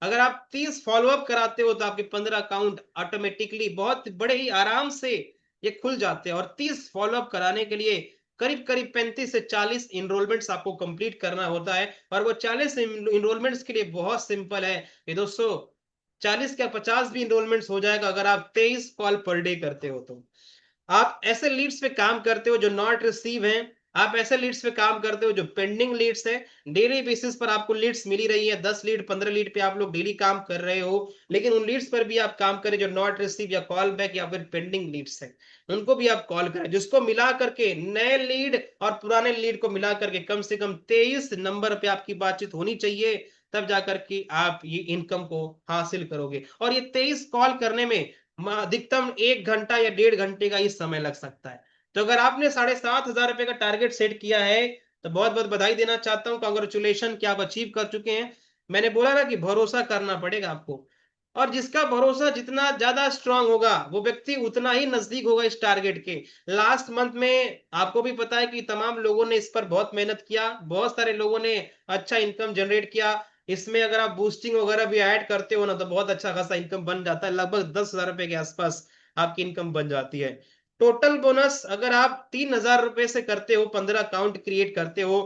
अगर आप 30 फॉलोअप कराते हो तो आपके 15 अकाउंट ऑटोमेटिकली बहुत बड़े ही आराम से ये खुल जाते हैं। और 30 फॉलोअप कराने के लिए करीब करीब 35 से 40 इनरोलमेंट्स आपको कंप्लीट करना होता है। और वो 40 इनरोलमेंट्स के लिए बहुत सिंपल है ये दोस्तों, 40 क्या 50 भी इनरोलमेंट्स हो जाएगा अगर आप 23 कॉल पर डे करते हो तो। आप ऐसे लीड्स पे काम करते हो जो नॉट रिसीव हैं, आप ऐसे लीड्स पे काम करते हो जो पेंडिंग लीड्स है। डेली बेसिस पर आपको लीड्स मिली रही है, 10 लीड 15 लीड पे आप लोग डेली काम कर रहे हो, लेकिन उन लीड्स पर भी आप काम करें जो नॉट रिसीव या कॉल बैक या फिर पेंडिंग लीड्स है, उनको भी आप कॉल करें, जिसको मिला करके नए लीड और पुराने लीड को मिला करके कम से कम 23 नंबर पे आपकी बातचीत होनी चाहिए। तब जाकर के आप ये इनकम को हासिल करोगे। और ये 23 कॉल करने में अधिकतम 1 घंटा या 1.5 घंटे का ही समय लग सकता है। तो अगर आपने 7,500 रुपए का टारगेट सेट किया है तो बहुत बहुत बधाई देना चाहता हूं, कांग्रेचुलेशन कि आप अचीव कर चुके हैं। मैंने बोला ना कि भरोसा करना पड़ेगा आपको, और जिसका भरोसा जितना ज्यादा स्ट्रांग होगा वो व्यक्ति उतना ही नजदीक होगा इस टारगेट के। लास्ट मंथ में आपको भी पता है कि तमाम लोगों ने इस पर बहुत मेहनत किया, बहुत सारे लोगों ने अच्छा इनकम जनरेट किया। इसमें अगर आप बूस्टिंग वगैरह भी ऐड करते हो ना तो बहुत अच्छा खासा इनकम बन जाता है, लगभग 10,000 रुपए के आसपास आपकी इनकम बन जाती है। टोटल बोनस अगर आप 3,000 रुपए से करते हो, 15 अकाउंट क्रिएट करते हो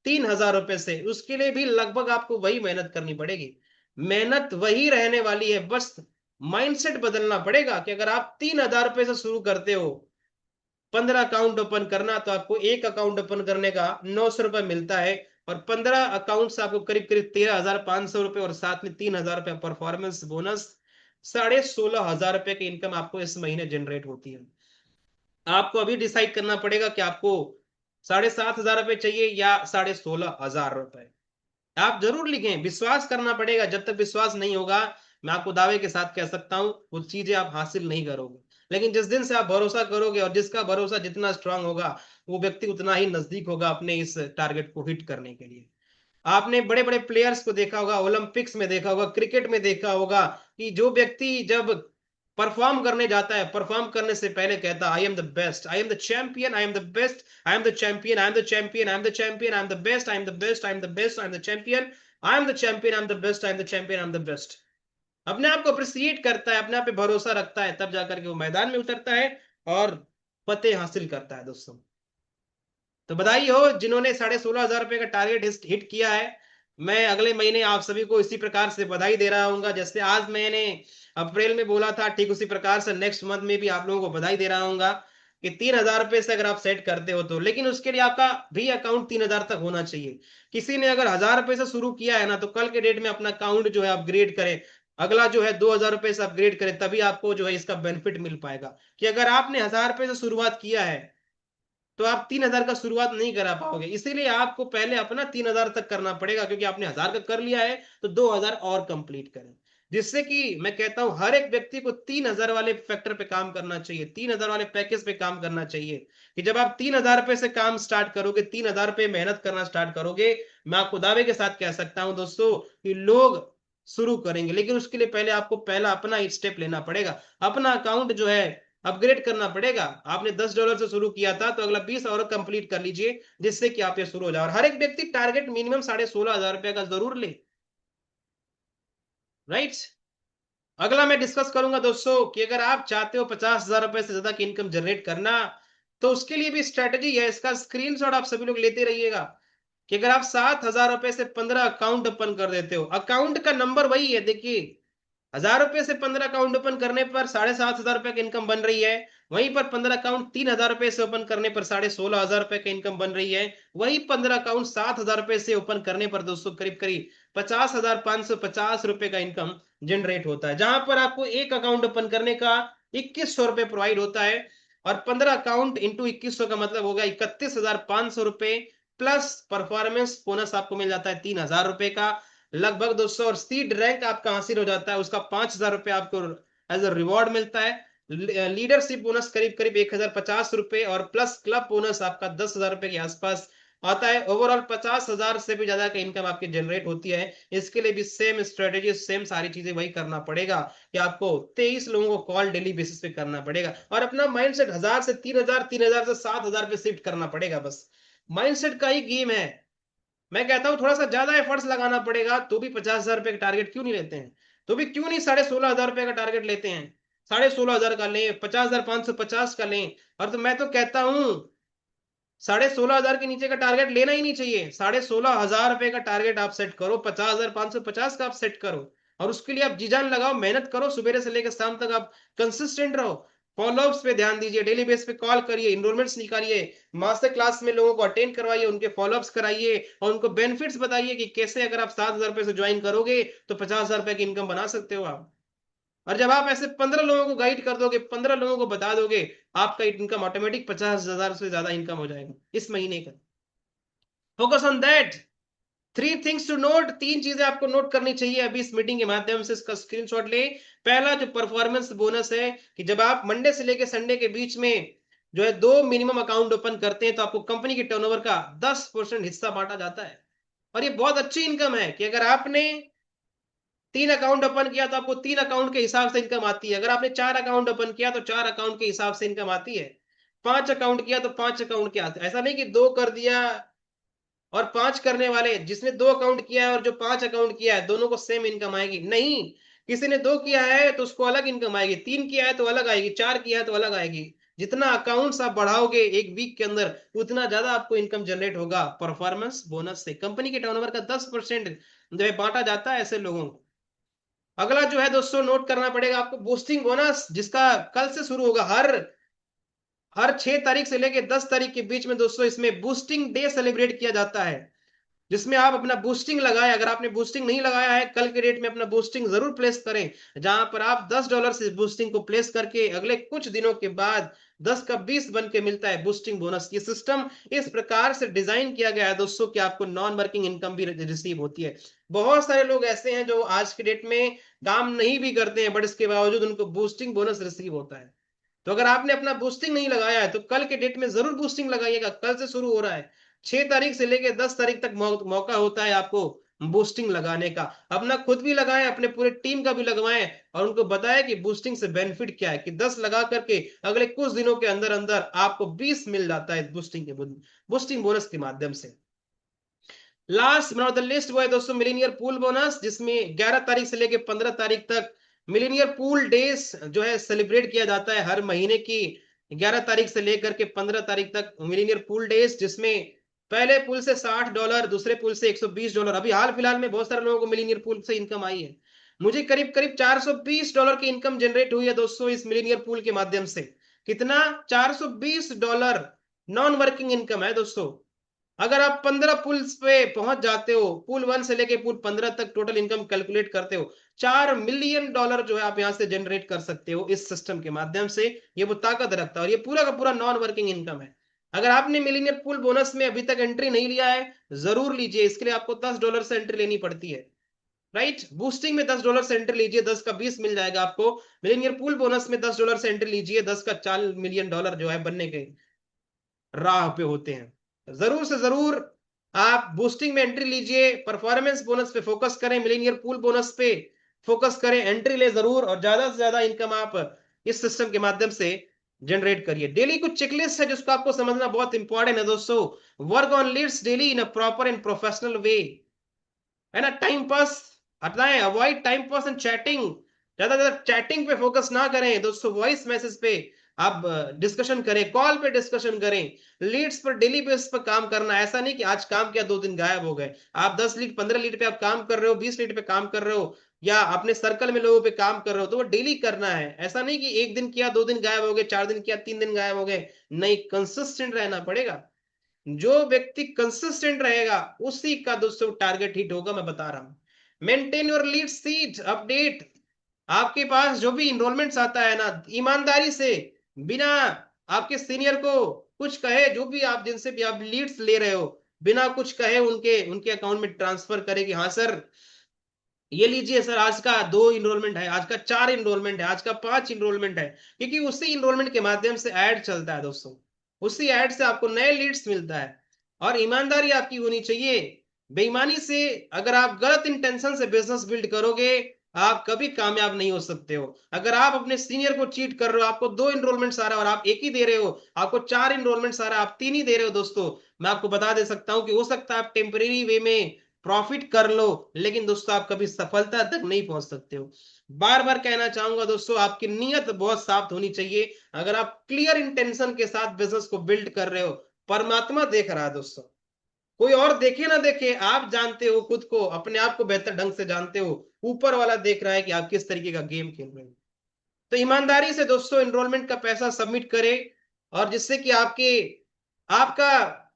3,000 रुपए से, उसके लिए भी लगभग आपको वही मेहनत करनी पड़ेगी। मेहनत वही रहने वाली है, बस माइंडसेट बदलना पड़ेगा कि अगर आप 3,000 रुपए से शुरू करते हो 15 अकाउंट ओपन करना, तो आपको एक अकाउंट ओपन करने का 900 रुपए मिलता है। और 15 अकाउंट से आपको करीब करीब 13,500 रुपए और साथ में 3,000 रुपए परफॉर्मेंस बोनस, 16,500 रुपए की इनकम आपको इस महीने जनरेट होती है। आपको अभी डिसाइड करना पड़ेगा कि आपको 7,500 रुपए चाहिए या 16,500 रुपए। आप जरूर लिखें, विश्वास करना पड़ेगा। जब तक विश्वास नहीं होगा, मैं आपको दावे के साथ कह सकता हूं वो चीजें आप हासिल नहीं करोगे। लेकिन जिस दिन से आप भरोसा करोगे, और जिसका भरोसा जितना स्ट्रांग होगा वो व्यक्ति उतना ही नजदीक होगा अपने इस टारगेट को हिट करने के लिए। आपने बड़े बड़े प्लेयर्स को देखा होगा, ओलंपिक्स में देखा होगा, क्रिकेट में देखा होगा कि जो व्यक्ति जब परफॉर्म करने जाता है, परफॉर्म करने से पहले कहता है I am the best, I am the champion, I am the best, I am the champion, I am the champion, I am the champion, I am the best, I am the best, I am the best, I am the champion, I am the champion, I am the best, I am the champion, I am the best. अपने आप को अप्रिसिएट करता है, अपने आप पे भरोसा रखता है, तब जाकर के वो मैदान में उतरता है और फतेह हासिल करता है दोस्तों। तो बधाई हो जिन्होंने 16,500 रुपए का टारगेट हिट किया है। मैं अगले महीने आप सभी को इसी प्रकार से बधाई दे रहा हूँ। जैसे आज मैंने अप्रैल में बोला था, ठीक उसी प्रकार से नेक्स्ट मंथ में भी आप लोगों को बधाई दे रहा हूँ कि 3,000 रुपए से अगर आप सेट करते हो तो। लेकिन उसके लिए आपका भी अकाउंट 3,000 तक होना चाहिए। किसी ने अगर 1,000 रुपए से शुरू किया है ना, तो कल के डेट में अपना अकाउंट जो है अपग्रेड करें, अगला जो है 2,000 रुपए से अपग्रेड करें, तभी आपको जो है इसका बेनिफिट मिल पाएगा। कि अगर आपने 1,000 रुपए से शुरुआत किया है तो आप 3,000 का शुरुआत नहीं करा पाओगे। इसीलिए आपको पहले अपना 3,000 तक करना पड़ेगा, क्योंकि आपने 1,000 का कर लिया है तो 2,000 और कंप्लीट करें। जिससे कि मैं कहता हूं हर एक व्यक्ति को 3,000 वाले फैक्टर पे काम करना चाहिए, 3,000 वाले पैकेज पे काम करना चाहिए। कि जब आप 3,000 रुपए से काम स्टार्ट करोगे, 3,000 रुपए मेहनत करना स्टार्ट करोगे, मैं आपको दावे के साथ कह सकता हूं दोस्तों कि लोग शुरू करेंगे। लेकिन उसके लिए पहले आपको पहला अपना स्टेप लेना पड़ेगा, अपना अकाउंट जो है अपग्रेड करना पड़ेगा। आपने $10 से शुरू किया था तो अगला 20 और कंप्लीट कर लीजिए, जिससे कि आप ये शुरू हो जाए। और हर एक व्यक्ति टारगेट मिनिमम 16,500 रुपए का जरूर ले। राइट। अगला मैं डिस्कस करूंगा दोस्तों कि अगर आप चाहते हो 50,000 रुपए से ज्यादा की इनकम जनरेट करना, तो उसके लिए भी स्ट्रेटेजी है। इसका स्क्रीनशॉट आप सभी लोग लेते रहिएगा कि अगर आप 7,000 रुपए से 15 अकाउंट ओपन कर देते हो, अकाउंट का नंबर वही है, देखिए 1,000 रुपए से 15 अकाउंट ओपन करने पर 7,500 रुपए की इनकम बन रही है। वहीं पर 15 अकाउंट 3,000 रुपए से ओपन करने पर 16,500 रुपए की इनकम बन रही है। वही 15 अकाउंट 7,000 रुपए से ओपन करने पर दोस्तों करीब करीब 50,550 रुपए का इनकम जनरेट होता है। जहां पर आपको एक अकाउंट ओपन करने का 2,100 रुपए प्रोवाइड होता है। और 15 अकाउंट इंटू 2,100 का मतलब होगा 31,500 रुपए, प्लस परफॉर्मेंस बोनस आपको मिल जाता है 3,000 रुपए का लगभग दोस्तों। और सीड रैंक आपका हासिल हो जाता है, उसका 5,000 रुपए आपको एज अ रिवॉर्ड मिलता है। लीडरशिप बोनस करीब करीब 1,050 रुपए, और प्लस क्लब बोनस आपका 10,000 रुपए के आसपास आता है, ओवरऑल 50,000 से भी ज्यादा का इनकम आपकी जनरेट होती है। इसके लिए भी सेम स्ट्रेटेजी, सेम सारी चीजें वही करना पड़ेगा कि आपको 23 लोगों को कॉल डेली बेसिस पे करना पड़ेगा और अपना माइंडसेट 1000 से 3000, 3000 से 7000 पे शिफ्ट करना पड़ेगा। बस माइंडसेट का ही गेम है। मैं कहता हूँ थोड़ा सा ज्यादा एफर्ट्स लगाना पड़ेगा तो भी 50,000 रुपए का टारगेट क्यों नहीं लेते हैं, तो भी क्यों नहीं 16,500 रुपए का टारगेट लेते हैं, 16,500 का लें, 50,550 का लें। और तो मैं तो कहता हूँ 16,500 के नीचे का टारगेट लेना ही नहीं चाहिए। 16,500 रुपए का टारगेट आप सेट करो, 50,550 का आप सेट करो और उसके लिए आप जी जान लगाओ, मेहनत करो, सुबह से लेकर शाम तक आप कंसिस्टेंट रहो। फॉलोअप्स पे ध्यान दीजिए, डेली बेस पे कॉल करिए, इनरोलमेंट्स निकालिए, मास्टर क्लास में लोगों को अटेंड करवाइए, उनके फॉलोअप्स कराइए और उनको बेनिफिट्स बताइए कि कैसे अगर आप 7,000 रुपए से ज्वाइन करोगे तो 50,000 रुपए की इनकम बना सकते हो आप। और जब आप ऐसे 15 लोगों को गाइड कर दोगे, 15 लोगों को बता दोगे, आपका इनकम ऑटोमेटिक 50,000 से ज्यादा इनकम हो जाएगा इस महीने का। Focus on that. 3 things to note, 3 चीजें आपको नोट करनी चाहिए अभी इस मीटिंग के माध्यम से, इसका स्क्रीनशॉट ले। पहला जो परफॉर्मेंस बोनस है कि जब आप मंडे से लेकर संडे के बीच में जो है 2 मिनिमम अकाउंट ओपन करते हैं तो आपको कंपनी के टर्नओवर का 10% हिस्सा बांटा जाता है। और ये बहुत अच्छी इनकम है कि अगर आपने 3 अकाउंट ओपन किया तो आपको 3 अकाउंट के हिसाब से इनकम आती है। अगर आपने 4 अकाउंट ओपन किया तो 4 अकाउंट के हिसाब से इनकम आती है। 5 अकाउंट किया तो 5 अकाउंट के आते, ऐसा नहीं कि 2 कर दिया और 5 करने वाले, जिसने 2 अकाउंट किया है और जो 5 अकाउंट किया है दोनों को सेम इनकम आएगी, नहीं। किसी ने 2 किया है तो उसको अलग इनकम आएगी, 3 किया है तो अलग आएगी, 4 किया है तो अलग आएगी। जितना अकाउंट्स आप बढ़ाओगे एक वीक के अंदर उतना ज्यादा आपको इनकम जनरेट होगा परफॉर्मेंस बोनस से। कंपनी के टर्नओवर का 10% जो है बांटा जाता है ऐसे लोगों को। अगला जो है दोस्तों नोट करना पड़ेगा आपको, बूस्टिंग बोनस, जिसका कल से शुरू होगा। हर 6 तारीख से लेके 10 तारीख के बीच में दोस्तों इसमें बूस्टिंग डे सेलिब्रेट किया जाता है, जिसमें आप अपना बूस्टिंग लगाएं। अगर आपने बूस्टिंग नहीं लगाया है, कल के डेट में अपना बूस्टिंग जरूर प्लेस करें, जहां पर आप $10 से बूस्टिंग को प्लेस करके अगले कुछ दिनों के बाद 10 का 20 बन के मिलता है बूस्टिंग बोनस। ये सिस्टम इस प्रकार से डिजाइन किया गया है दोस्तों कि आपको नॉन वर्किंग इनकम भी रिसीव होती है। बहुत सारे लोग ऐसे हैं जो आज की डेट में काम नहीं भी करते हैं बट इसके बावजूद उनको बूस्टिंग बोनस रिसीव होता है। तो अगर आपने अपना बूस्टिंग नहीं लगाया है तो कल के डेट में जरूर बूस्टिंग लगाइएगा, कल से शुरू हो रहा है। 6 तारीख से लेके 10 तारीख तक मौका होता है आपको बूस्टिंग लगाने का। अपना खुद भी लगाएं, अपने पूरे टीम का भी लगवाएं और उनको बताएं कि बूस्टिंग से बेनिफिट क्या है, कि 10 लगा करके अगले कुछ दिनों के अंदर अंदर आपको 20 मिल जाता है बूस्टिंग बोनस के माध्यम से। Last but not the list वो है दोस्तों मिलीनियर पूल बोनस, जिसमें 11 तारीख से लेकर 15 तारीख तक मिलीनियर पूल डेज जो है सेलिब्रेट किया जाता है हर महीने की। 11 तारीख से लेकर के 15 तारीख तक मिलीनियर पूल डेज, जिसमें पहले पूल से $60, दूसरे पूल से $120। अभी हाल फिलहाल में बहुत सारे लोगों को मिलीनियर पूल से इनकम आई है। मुझे करीब करीब $420 की इनकम जनरेट हुई है दोस्तों इस मिलीनियर पूल के माध्यम से। कितना? $420 नॉन वर्किंग इनकम है दोस्तों। अगर आप 15 पुल्स पे पहुंच जाते हो, पुल 1 से लेके पुल 15 तक टोटल इनकम कैलकुलेट करते हो, $4 मिलियन जो है आप यहां से जनरेट कर सकते हो इस सिस्टम के माध्यम से। ये वो ताकत रखता है और ये पूरा का पूरा नॉन वर्किंग इनकम है। अगर आपने मिलीनियर पुल बोनस में अभी तक एंट्री नहीं लिया है, जरूर लीजिए। इसके लिए आपको $10 से एंट्री लेनी पड़ती है, राइट। बूस्टिंग में $10 से एंट्री लीजिए, 10 का 20 मिल जाएगा आपको। मिलीनियर पूल बोनस में $10 से एंट्री लीजिए, 10 का $4 मिलियन जो है बनने के राह पे होते हैं। जरूर से जरूर आप बूस्टिंग में एंट्री लीजिए, परफॉर्मेंस बोनस पे फोकस करें, मिलीनियर पूल बोनस पे फोकस करें, एंट्री ले जरूर और ज्यादा से ज्यादा इनकम आप इस सिस्टम के माध्यम से जनरेट करिए। डेली कुछ चेकलिस्ट है जिसको आपको समझना बहुत इंपॉर्टेंट है दोस्तों। Work on leads daily in a proper and professional way, है ना। टाइम पास हटाएं, avoid time pass and chatting. ज्यादा ज्यादा चैटिंग पे फोकस ना करें दोस्तों, वॉइस मैसेज पे आप डिस्कशन करें, कॉल पे डिस्कशन करें। लीड्स पर डेली बेसिस पर काम करना, ऐसा नहीं कि आज काम किया 2 दिन गायब हो गए। आप 10 लीड 15 लीड पे आप काम कर रहे हो, 20 लीड पे काम कर रहे हो या अपने सर्कल में लोगों पे काम कर रहे हो तो वो डेली करना है। ऐसा नहीं कि एक दिन किया 2 दिन गायब हो गए, 4 दिन किया 3 दिन गायब हो गए। नहीं, कंसिस्टेंट रहना पड़ेगा। जो व्यक्ति कंसिस्टेंट रहेगा उसी का दोस्तों टारगेट हिट होगा, मैं बता रहा हूं। Maintain your lead seat update. आपके पास जो भी इनरोलमेंट्स आता है ना, ईमानदारी से, बिना आपके सीनियर को कुछ कहे, जो भी आप जिनसे भी आप लीड्स ले रहे हो, बिना कुछ कहे उनके उनके अकाउंट में ट्रांसफर करे कि हाँ सर ये लीजिए सर, आज का 2 इनरोलमेंट है, आज का 4 इनरोलमेंट है, आज का 5 इनरोलमेंट है। क्योंकि उसी इनरोलमेंट के माध्यम से ऐड चलता है दोस्तों, उसी ऐड से आपको नए लीड्स मिलता है। और ईमानदारी आपकी होनी चाहिए। बेईमानी से अगर आप गलत इंटेंशन से बिजनेस बिल्ड करोगे, आप कभी कामयाब नहीं हो सकते हो। अगर आप अपने सीनियर को चीट कर रहे हो, आपको 2 एनरोलमेंट्स आ रहा है और आप 1 ही दे रहे हो, आपको 4 एनरोलमेंट्स आ रहा है, आप 3 ही दे रहे हो दोस्तों, मैं आपको बता दे सकता हूँ कि हो सकता है आप टेम्परेरी वे में प्रॉफिट कर लो, लेकिन दोस्तों आप कभी सफलता तक नहीं पहुंच सकते हो। बार-बार कहना चाहूंगा दोस्तों, आपकी नीयत बहुत साफ होनी चाहिए। अगर आप क्लियर इंटेंशन के साथ बिजनेस को बिल्ड कर रहे हो, परमात्मा देख रहा है दोस्तों। कोई और देखे ना देखे, आप जानते हो खुद को, अपने आप को बेहतर ढंग से जानते हो। ऊपर वाला देख रहा है कि आप किस तरीके का गेम खेल रहे हो। तो ईमानदारी से दोस्तों एनरोलमेंट का पैसा सबमिट करें, और जिससे कि आपका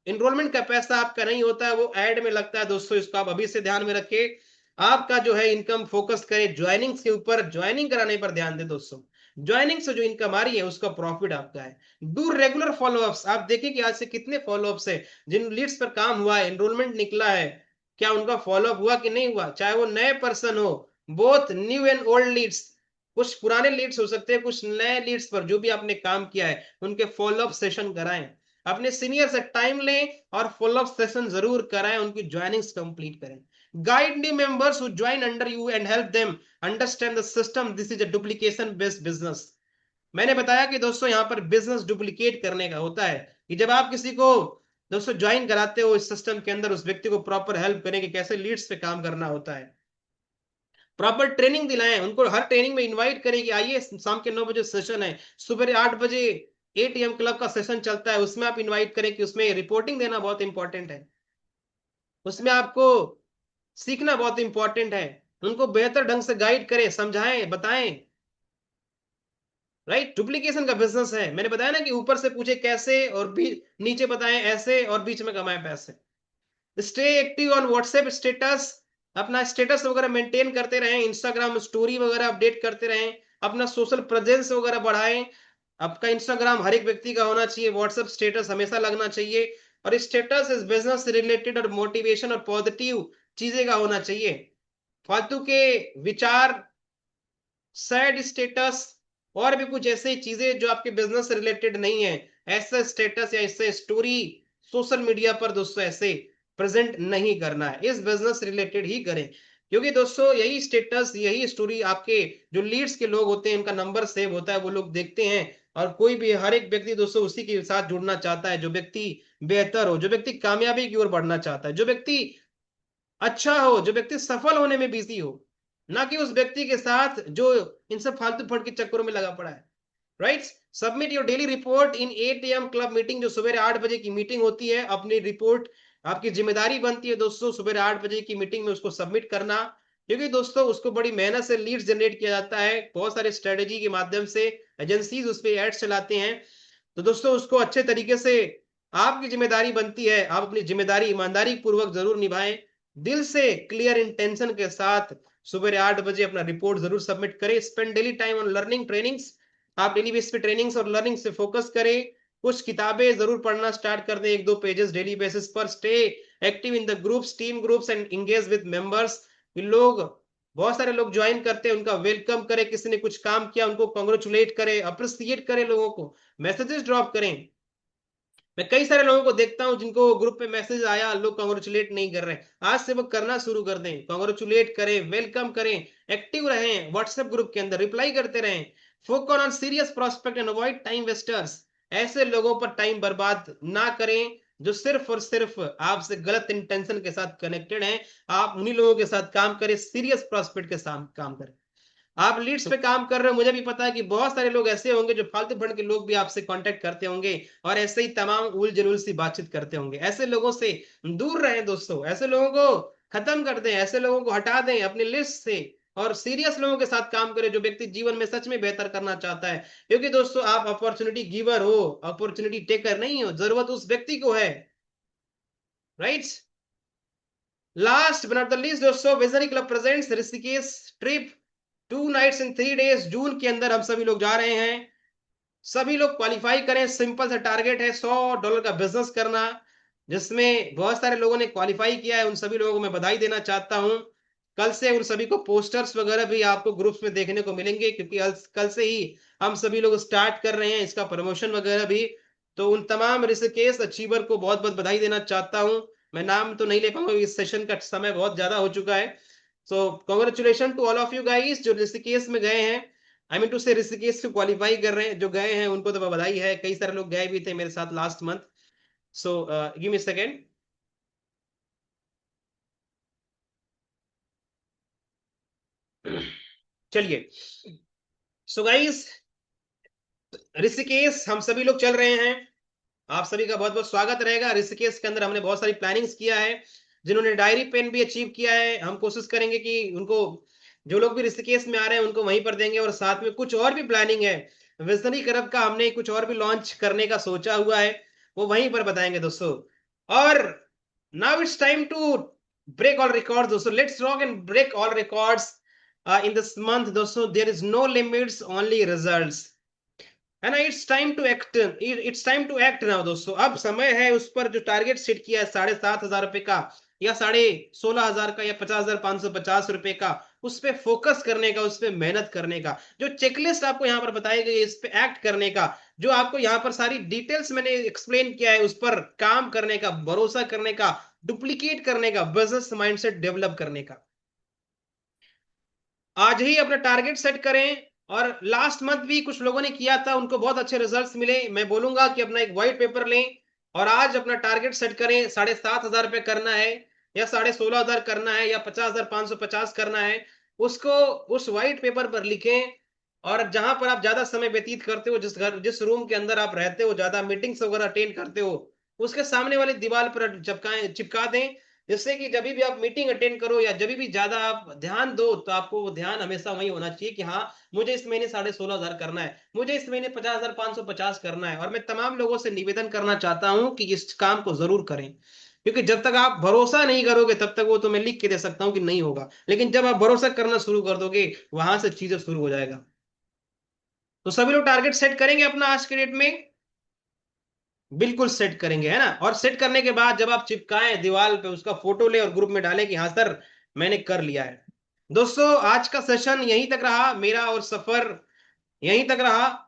एनरोलमेंट का पैसा आपका नहीं होता है, वो ऐड में लगता है दोस्तों। इसको आप अभी से ध्यान में रखें। आपका जो है इनकम फोकस करें ज्वाइनिंग्स के ऊपर, ज्वाइनिंग कराने पर ध्यान दें दोस्तों। ज्वाइनिंग से जो इनकम आ रही है उसका प्रॉफिट आपका है। Do regular follow-ups. आप देखिए कि आज से कितने फॉलोअप्स है, जिन लीड्स पर काम हुआ है, एनरोलमेंट निकला है, क्या उनका फॉलोअप हुआ कि नहीं हुआ, चाहे वो नए पर्सन हो, both new and old leads. कुछ पुराने लीड्स हो सकते हैं, कुछ नए लीड्स पर जो भी आपने काम किया है उनके फॉलोअप सेशन कराएं। अपने सीनियर से टाइम लें और फॉलोअप सेशन जरूर कराएं, उनकी ज्वाइनिंग्स कंप्लीट करें। Guide new members who join under you and help them understand the system. This is a duplication based business. मैंने बताया कि दोस्तों यहाँ पर बिजनेस डुप्लीकेट करने का होता है कि जब आप किसी को दोस्तों ज्वाइन कराते हो इस सिस्टम के अंदर, उस व्यक्ति को प्रॉपर हेल्प करें कि कैसे लीड्स पे काम करना होता है, प्रॉपर ट्रेनिंग दिलाएं उनको। हर ट्रेनिंग में इनवाइट करें कि आइए, शाम के 9 बजे सेशन है, सुबह 8 बजे एटीएम क्लब का सेशन चलता है, उसमें आप इनवाइट करें कि उसमें रिपोर्टिंग देना बहुत इंपॉर्टेंट है, उसमें आपको सीखना बहुत इंपॉर्टेंट है। उनको बेहतर ढंग से गाइड करें, समझाएं, बताएं। राइट, डुप्लीकेशन का बिजनेस है। मैंने बताया ना कि ऊपर से पूछे कैसे, और भी नीचे बताएं ऐसे, और बीच में कमाए पैसे। Stay active on WhatsApp status. अपना स्टेटस वगैरह मेंटेन करते रहें, इंस्टाग्राम स्टोरी वगैरह अपडेट करते रहें, अपना सोशल प्रेजेंस वगैरह बढ़ाएं। आपका इंस्टाग्राम हर एक व्यक्ति का होना चाहिए, व्हाट्सएप स्टेटस हमेशा लगना चाहिए, और स्टेटस इज बिजनेस रिलेटेड और मोटिवेशन और पॉजिटिव चीजें का होना चाहिए। फालतू के विचार, सैड स्टेटस और भी कुछ ऐसे चीजें जो आपके बिजनेस से रिलेटेड नहीं है, ऐसा स्टेटस या ऐसे स्टोरी सोशल मीडिया पर दोस्तों ऐसे प्रेजेंट नहीं करना है। इस बिजनेस रिलेटेड ही करें, क्योंकि दोस्तों यही स्टेटस, यही स्टोरी आपके जो लीड्स के लोग होते हैं, उनका नंबर सेव होता है, वो लोग देखते हैं। और कोई भी, हर एक व्यक्ति दोस्तों उसी के साथ जुड़ना चाहता है जो व्यक्ति बेहतर हो, जो व्यक्ति कामयाबी की ओर बढ़ना चाहता है, जो व्यक्ति अच्छा हो, जो व्यक्ति सफल होने में बिजी हो, ना कि उस व्यक्ति के साथ जो इन सब फालतू फंड के चक्करों में लगा पड़ा है। Right. Submit your daily report in 8 AM club meeting. जो सुबह 8 बजे की मीटिंग होती है, अपनी रिपोर्ट आपकी जिम्मेदारी बनती है दोस्तों, सुबह 8 बजे की मीटिंग में उसको सबमिट करना। क्योंकि दोस्तों उसको बड़ी मेहनत से लीड्स जनरेट किया जाता है, बहुत सारे स्ट्रेटेजी के माध्यम से एजेंसीज उस पर एड्स चलाते हैं। तो दोस्तों उसको अच्छे तरीके से, आपकी जिम्मेदारी बनती है, आप अपनी जिम्मेदारी ईमानदारी पूर्वक जरूर निभाएं, दिल से क्लियर इंटेंशन के साथ सुबह 8 बजे अपना रिपोर्ट जरूर सबमिट करें। Spend daily time on learning trainings. आप डेली बेस पे ट्रेनिंग्स और लर्निंग से फोकस करें। कुछ किताबें जरूर पढ़ना स्टार्ट कर दें, 1-2 पेजेस डेली बेसिस पर। Stay active in the groups, team groups and engage with members. लोग, बहुत सारे लोग ज्वाइन करते हैं, उनका वेलकम करें। किसी ने कुछ काम किया उनको कांग्रेचुलेट करें, अप्रिशिएट करें, लोगों को मैसेजेस ड्रॉप करें। मैं कई सारे लोगों को देखता हूं जिनको ग्रुप पे मैसेज आया, लोग कांग्रेचुलेट नहीं कर रहे। आज से वो करना शुरू कर दें, कांग्रेचुलेट करें, वेलकम करें, एक्टिव रहें व्हाट्सएप ग्रुप के अंदर, रिप्लाई करते रहें। Focus on serious prospect and avoid time wasters. ऐसे लोगों पर टाइम बर्बाद ना करें जो सिर्फ और सिर्फ आपसे गलत इंटेंशन के साथ कनेक्टेड हैं। आप उन्हीं लोगों के साथ काम करें, सीरियस प्रोस्पेक्ट के साथ काम करें। आप लीड्स पे काम कर रहे हो, मुझे भी पता है कि बहुत सारे लोग ऐसे होंगे जो फालतू फंड के लोग भी आपसे कांटेक्ट करते होंगे, और ऐसे ही तमाम उल जलूल सी बातचीत करते होंगे। ऐसे लोगों से दूर रहें दोस्तों, ऐसे लोगों को खत्म कर दें, ऐसे लोगों को हटा दें अपनी लिस्ट से, और सीरियस लोगों के साथ काम करें जो व्यक्ति जीवन में सच में बेहतर करना चाहता है। क्योंकि दोस्तों आप अपॉर्चुनिटी गिवर हो, अपॉर्चुनिटी टेकर नहीं हो। जरूरत उस व्यक्ति को है। Right. Last but not the least दोस्तों, visionary club presents Rishikesh trip 2 nights in 3 days. जून के अंदर हम सभी लोग जा रहे हैं। सभी लोग क्वालिफाई करें। सिंपल सा टारगेट है, $100 का बिजनेस करना, जिसमें बहुत सारे लोगों ने क्वालिफाई किया है। उन सभी लोगों को मैं बधाई देना चाहता हूं। कल से उन सभी को पोस्टर्स वगैरह भी आपको ग्रुप्स में देखने को मिलेंगे, क्योंकि कल से ही हम सभी लोग स्टार्ट कर रहे हैं इसका प्रमोशन वगैरह भी। तो उन तमाम ऋषिकेश अचीवर को बहुत बहुत बधाई देना चाहता हूं। मैं नाम तो नहीं ले पाऊंगा, इस सेशन का समय बहुत ज्यादा हो चुका है। So congratulation to all of you guys जो ऋषिकेश में गए हैं। आई मीन टू से ऋषिकेश को क्वालिफाई कर रहे हैं, जो गए हैं उनको तो बधाई है। कई सारे लोग गए भी थे मेरे साथ last month. So give me second. चलिए, सो गाइस ऋषिकेश हम सभी लोग चल रहे हैं। आप सभी का बहुत बहुत स्वागत रहेगा। ऋषिकेश के अंदर हमने बहुत सारी प्लानिंग्स किया है। जिन्होंने डायरी पेन भी अचीव किया है, हम कोशिश करेंगे कि उनको, जो लोग भी ऋषिकेश में आ रहे हैं उनको वहीं पर देंगे। और साथ में कुछ और भी प्लानिंग है, विजनरी क्लब का हमने कुछ और भी लॉन्च करने का सोचा हुआ है, वो वहीं पर बताएंगे दोस्तों। और now it's time to break all records दोस्तों। Let's rock and break all records in this month दोस्तों। There is no limits, only results, है ना। It's time to act now दोस्तों। अब समय है उस पर जो टारगेट सेट किया है 7,500 रुपए का, या 16,500 का, या 50,550 रुपए का, उस पे फोकस करने का, उस पे मेहनत करने का। जो चेकलिस्ट आपको यहाँ पर बताई गई है, इस पे एक्ट करने का। जो आपको यहाँ पर सारी डिटेल्स मैंने एक्सप्लेन किया है, उस पर काम करने का, भरोसा करने का, डुप्लीकेट करने का, बिजनेस माइंडसेट डेवलप करने का। आज ही अपना टारगेट सेट करें। और लास्ट मंथ भी कुछ लोगों ने किया था, उनको बहुत अच्छे रिजल्ट्स मिले। मैं बोलूंगा कि अपना एक व्हाइट पेपर लें और आज अपना टारगेट सेट करें। 7,500 रुपए करना है, या 16,500 करना है, या 50,550 करना है, उसको उस व्हाइट पेपर पर लिखें। और जहां पर आप ज्यादा समय व्यतीत करते हो, जिस रूम के अंदर आप रहते हो, ज्यादा मीटिंग्स वगैरह अटेंड करते हो, उसके सामने वाली दीवार पर चिपका दें। जिससे कि जब भी आप मीटिंग अटेंड करो, या जब भी ज्यादा आप ध्यान दो, तो आपको वो ध्यान हमेशा वही होना चाहिए कि हाँ, मुझे इस महीने 16,500 करना है, मुझे इस महीने 50,550 करना है। और मैं तमाम लोगों से निवेदन करना चाहता हूं कि इस काम को जरूर करें। क्योंकि जब तक आप भरोसा नहीं करोगे, तब तक वो तो मैं लिख के दे सकता हूं कि नहीं होगा, लेकिन जब आप भरोसा करना शुरू कर दोगे, वहां से चीजें शुरू हो जाएगा। तो सभी लोग टारगेट सेट करेंगे अपना आज के डेट में। बिल्कुल सेट करेंगे, है ना। और सेट करने के बाद जब आप चिपकाएं दीवार पे, उसका फोटो ले और ग्रुप में डालें कि हाँ सर, मैंने कर लिया है। दोस्तों आज का सेशन यहीं तक रहा, मेरा और सफर यहीं तक रहा।